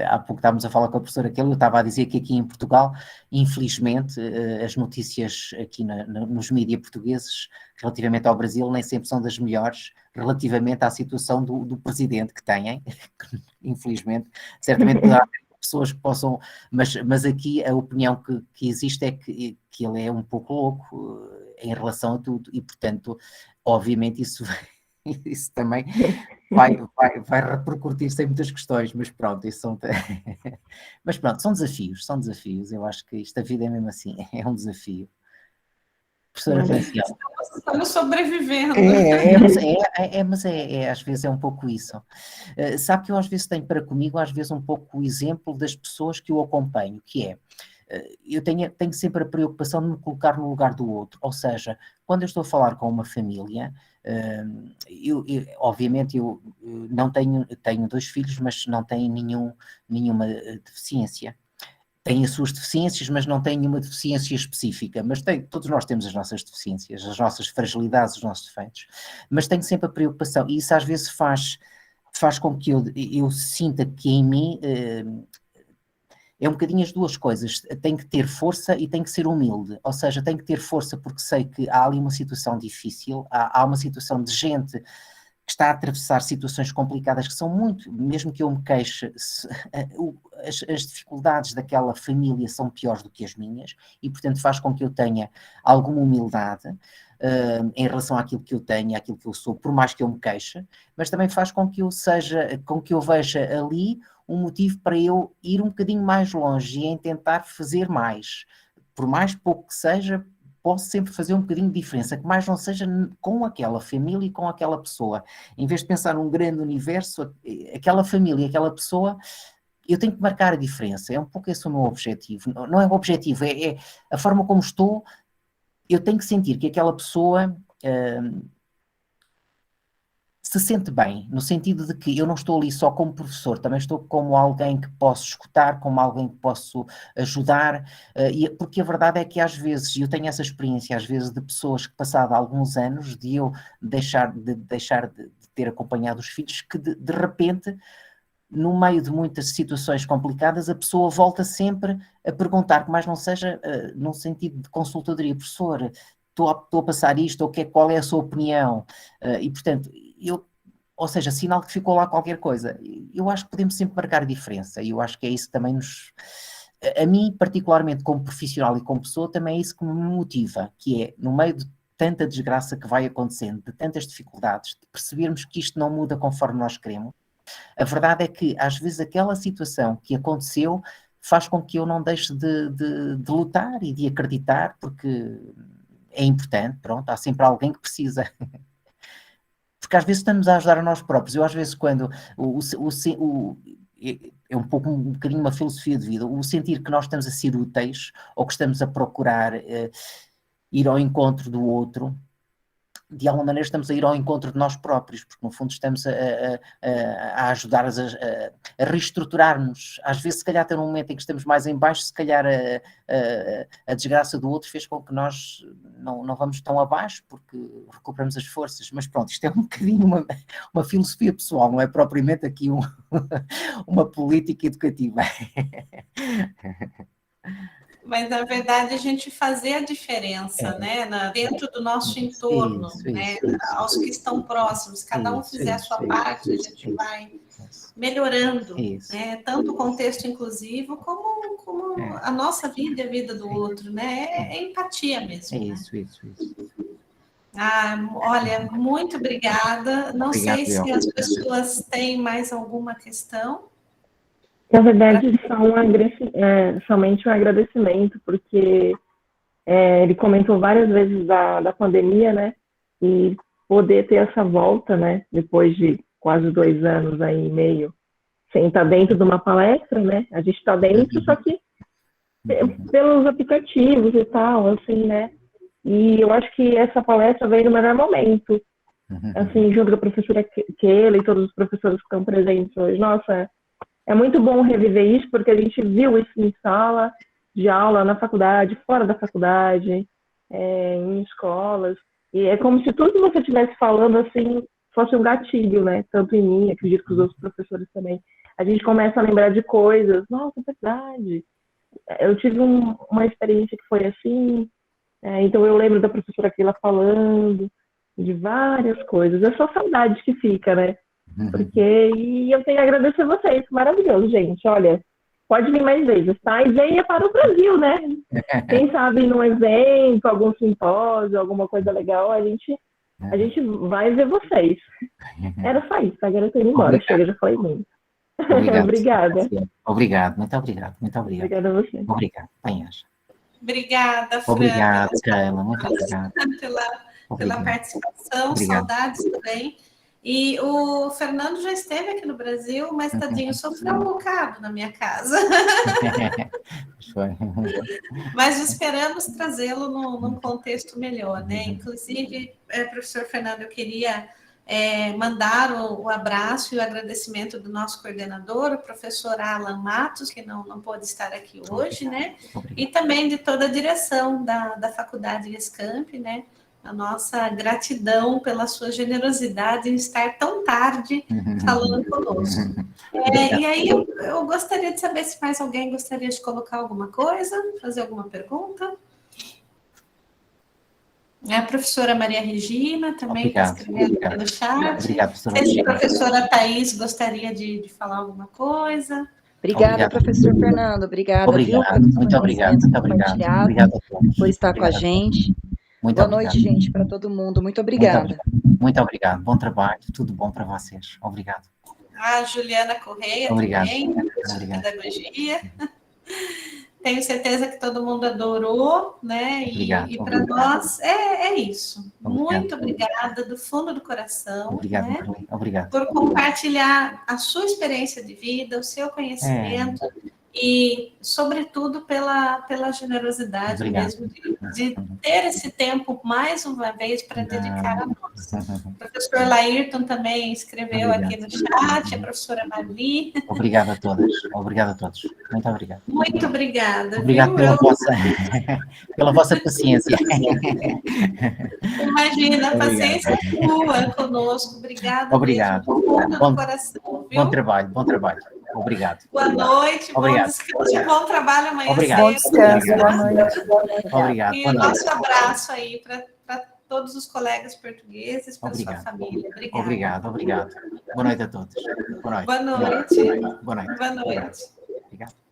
há pouco estávamos a falar com a professora Kelly, eu estava a dizer que aqui em Portugal, infelizmente, as notícias aqui nos mídias portugueses, relativamente ao Brasil, nem sempre são das melhores, relativamente à situação do presidente que têm, infelizmente, certamente poderá haver pessoas que possam, mas aqui a opinião que existe é que ele é um pouco louco em relação a tudo, e portanto, obviamente isso também vai repercutir-se em muitas questões, mas pronto, mas pronto, são desafios, eu acho que a vida é mesmo assim, é um desafio. Professora Franciela. Estamos sobrevivendo. Mas às vezes é um pouco isso. Sabe que eu às vezes tenho para comigo, às vezes um pouco o exemplo das pessoas que eu acompanho, que é, eu tenho sempre a preocupação de me colocar no lugar do outro, ou seja, quando eu estou a falar com uma família, obviamente eu não tenho 2 filhos, mas não tenho nenhuma deficiência. Têm as suas deficiências, mas não têm nenhuma deficiência específica, mas todos nós temos as nossas deficiências, as nossas fragilidades, os nossos defeitos, mas tenho sempre a preocupação, e isso às vezes faz com que eu sinta que em mim é um bocadinho as duas coisas, tem que ter força e tem que ser humilde, ou seja, tem que ter força porque sei que há ali uma situação difícil, há uma situação de gente que está a atravessar situações complicadas que são muito, mesmo que eu me queixe, as dificuldades daquela família são piores do que as minhas, e portanto faz com que eu tenha alguma humildade em relação àquilo que eu tenho, àquilo que eu sou, por mais que eu me queixe, mas também faz com que eu veja ali um motivo para eu ir um bocadinho mais longe e em tentar fazer mais, por mais pouco que seja, posso sempre fazer um bocadinho de diferença, que mais não seja com aquela família e com aquela pessoa. Em vez de pensar num grande universo, aquela família, aquela pessoa, eu tenho que marcar a diferença. É um pouco esse o meu objetivo. Não é o objetivo, é a forma como estou. Eu tenho que sentir que aquela pessoa se sente bem, no sentido de que eu não estou ali só como professor, também estou como alguém que posso escutar, como alguém que posso ajudar, porque a verdade é que às vezes, e eu tenho essa experiência às vezes de pessoas que passado alguns anos de eu deixar de ter acompanhado os filhos, que de repente, no meio de muitas situações complicadas, a pessoa volta sempre a perguntar, que mais não seja num sentido de consultadoria, professor, estou a passar isto, ou qual é a sua opinião? E portanto, ou seja, sinal que ficou lá qualquer coisa. Eu acho que podemos sempre marcar diferença, e eu acho que é isso que também a mim, particularmente como profissional e como pessoa, também é isso que me motiva, que é, no meio de tanta desgraça que vai acontecendo, de tantas dificuldades, de percebermos que isto não muda conforme nós queremos. A verdade é que, às vezes, aquela situação que aconteceu faz com que eu não deixe de lutar e de acreditar, porque é importante, pronto, há sempre alguém que precisa. Porque às vezes estamos a ajudar a nós próprios. Eu, às vezes, quando é um bocadinho uma filosofia de vida, o sentir que nós estamos a ser úteis ou que estamos a procurar ir ao encontro do outro, de alguma maneira estamos a ir ao encontro de nós próprios, porque no fundo estamos a ajudar a reestruturar-nos. Às vezes, se calhar, até num momento em que estamos mais em baixo, se calhar a desgraça do outro fez com que nós não vamos tão abaixo, porque recuperamos as forças. Mas pronto, isto é um bocadinho uma filosofia pessoal, não é propriamente aqui uma política educativa. Mas, na verdade, a gente fazer a diferença, né, dentro do nosso entorno, né, aos que estão próximos, cada um fizer a sua parte, a gente vai melhorando, né, tanto o contexto inclusivo como a nossa vida e a vida do outro, né, é empatia mesmo. Isso. Olha, muito obrigada. Não sei se as pessoas têm mais alguma questão. Na verdade, somente um agradecimento, porque ele comentou várias vezes da pandemia, né? E poder ter essa volta, né? Depois de quase 2 anos aí e meio, sem estar dentro de uma palestra, né? A gente está dentro, só que pelos aplicativos e tal, assim, né? E eu acho que essa palestra veio no melhor momento, assim, junto com a professora Keila e todos os professores que estão presentes hoje. Nossa, é muito bom reviver isso, porque a gente viu isso em sala de aula, na faculdade, fora da faculdade, em escolas. E é como se tudo que você estivesse falando, assim, fosse um gatilho, né? Tanto em mim, acredito que os outros professores também. A gente começa a lembrar de coisas. Nossa, é verdade. Eu tive uma experiência que foi assim. Então eu lembro da professora Keila falando de várias coisas. É só saudade que fica, né? E eu tenho a agradecer a vocês, maravilhoso, gente. Olha, pode vir mais vezes, tá? E venha para o Brasil, né? Quem sabe num evento, algum simpósio, alguma coisa legal, a gente vai ver vocês. Era só isso, agora eu tô indo embora. Chega, já falei muito. Obrigada. Obrigado, muito obrigado. Obrigada a você. Obrigado, Penhas. Obrigada, Fran. Obrigado, Keila, muito obrigado. Pela participação, obrigado. Saudades também. E o Fernando já esteve aqui no Brasil, mas, tadinho, sofreu um bocado na minha casa. Mas esperamos trazê-lo num contexto melhor, né? Inclusive, professor Fernando, eu queria mandar o abraço e o agradecimento do nosso coordenador, o professor Alan Matos, que não pôde estar aqui hoje, né? E também de toda a direção da Faculdade Escamp, né? A nossa gratidão pela sua generosidade em estar tão tarde falando conosco. E aí eu gostaria de saber se mais alguém gostaria de colocar alguma coisa, fazer alguma pergunta. A professora Maria Regina também está escrevendo pelo chat. Obrigado, professora. Se a professora Thaís gostaria de falar alguma coisa. Obrigada, professor Fernando. Obrigada, viu, muito obrigado. Obrigado a todos. Por estar com a gente. Boa noite, gente, para todo mundo. Muito obrigada. Muito obrigado. Bom trabalho. Tudo bom para vocês. Obrigado. A Juliana Correia também, de pedagogia. Tenho certeza que todo mundo adorou, né? E para nós é isso. Muito obrigada do fundo do coração. Obrigado. Por compartilhar a sua experiência de vida, o seu conhecimento e, sobretudo, pela generosidade mesmo de ter esse tempo, mais uma vez, para dedicar a nós. O professor Laírton também escreveu aqui no chat, a professora Mali. Obrigado a todas, obrigado a todos. Muito obrigado. Muito obrigada. Obrigado pela vossa paciência. Imagina, a paciência é tua conosco. Obrigada. Obrigado. Bom coração, viu? Bom trabalho, bom trabalho. Obrigado. Boa noite, obrigado. Bom descanso, bom trabalho amanhã. Obrigado. Bom descanso, boa noite. Obrigado. E nosso abraço aí para todos os colegas portugueses, para sua família. Obrigado. Boa noite a todos. Boa noite. Boa noite. Boa noite. Boa noite. Obrigado.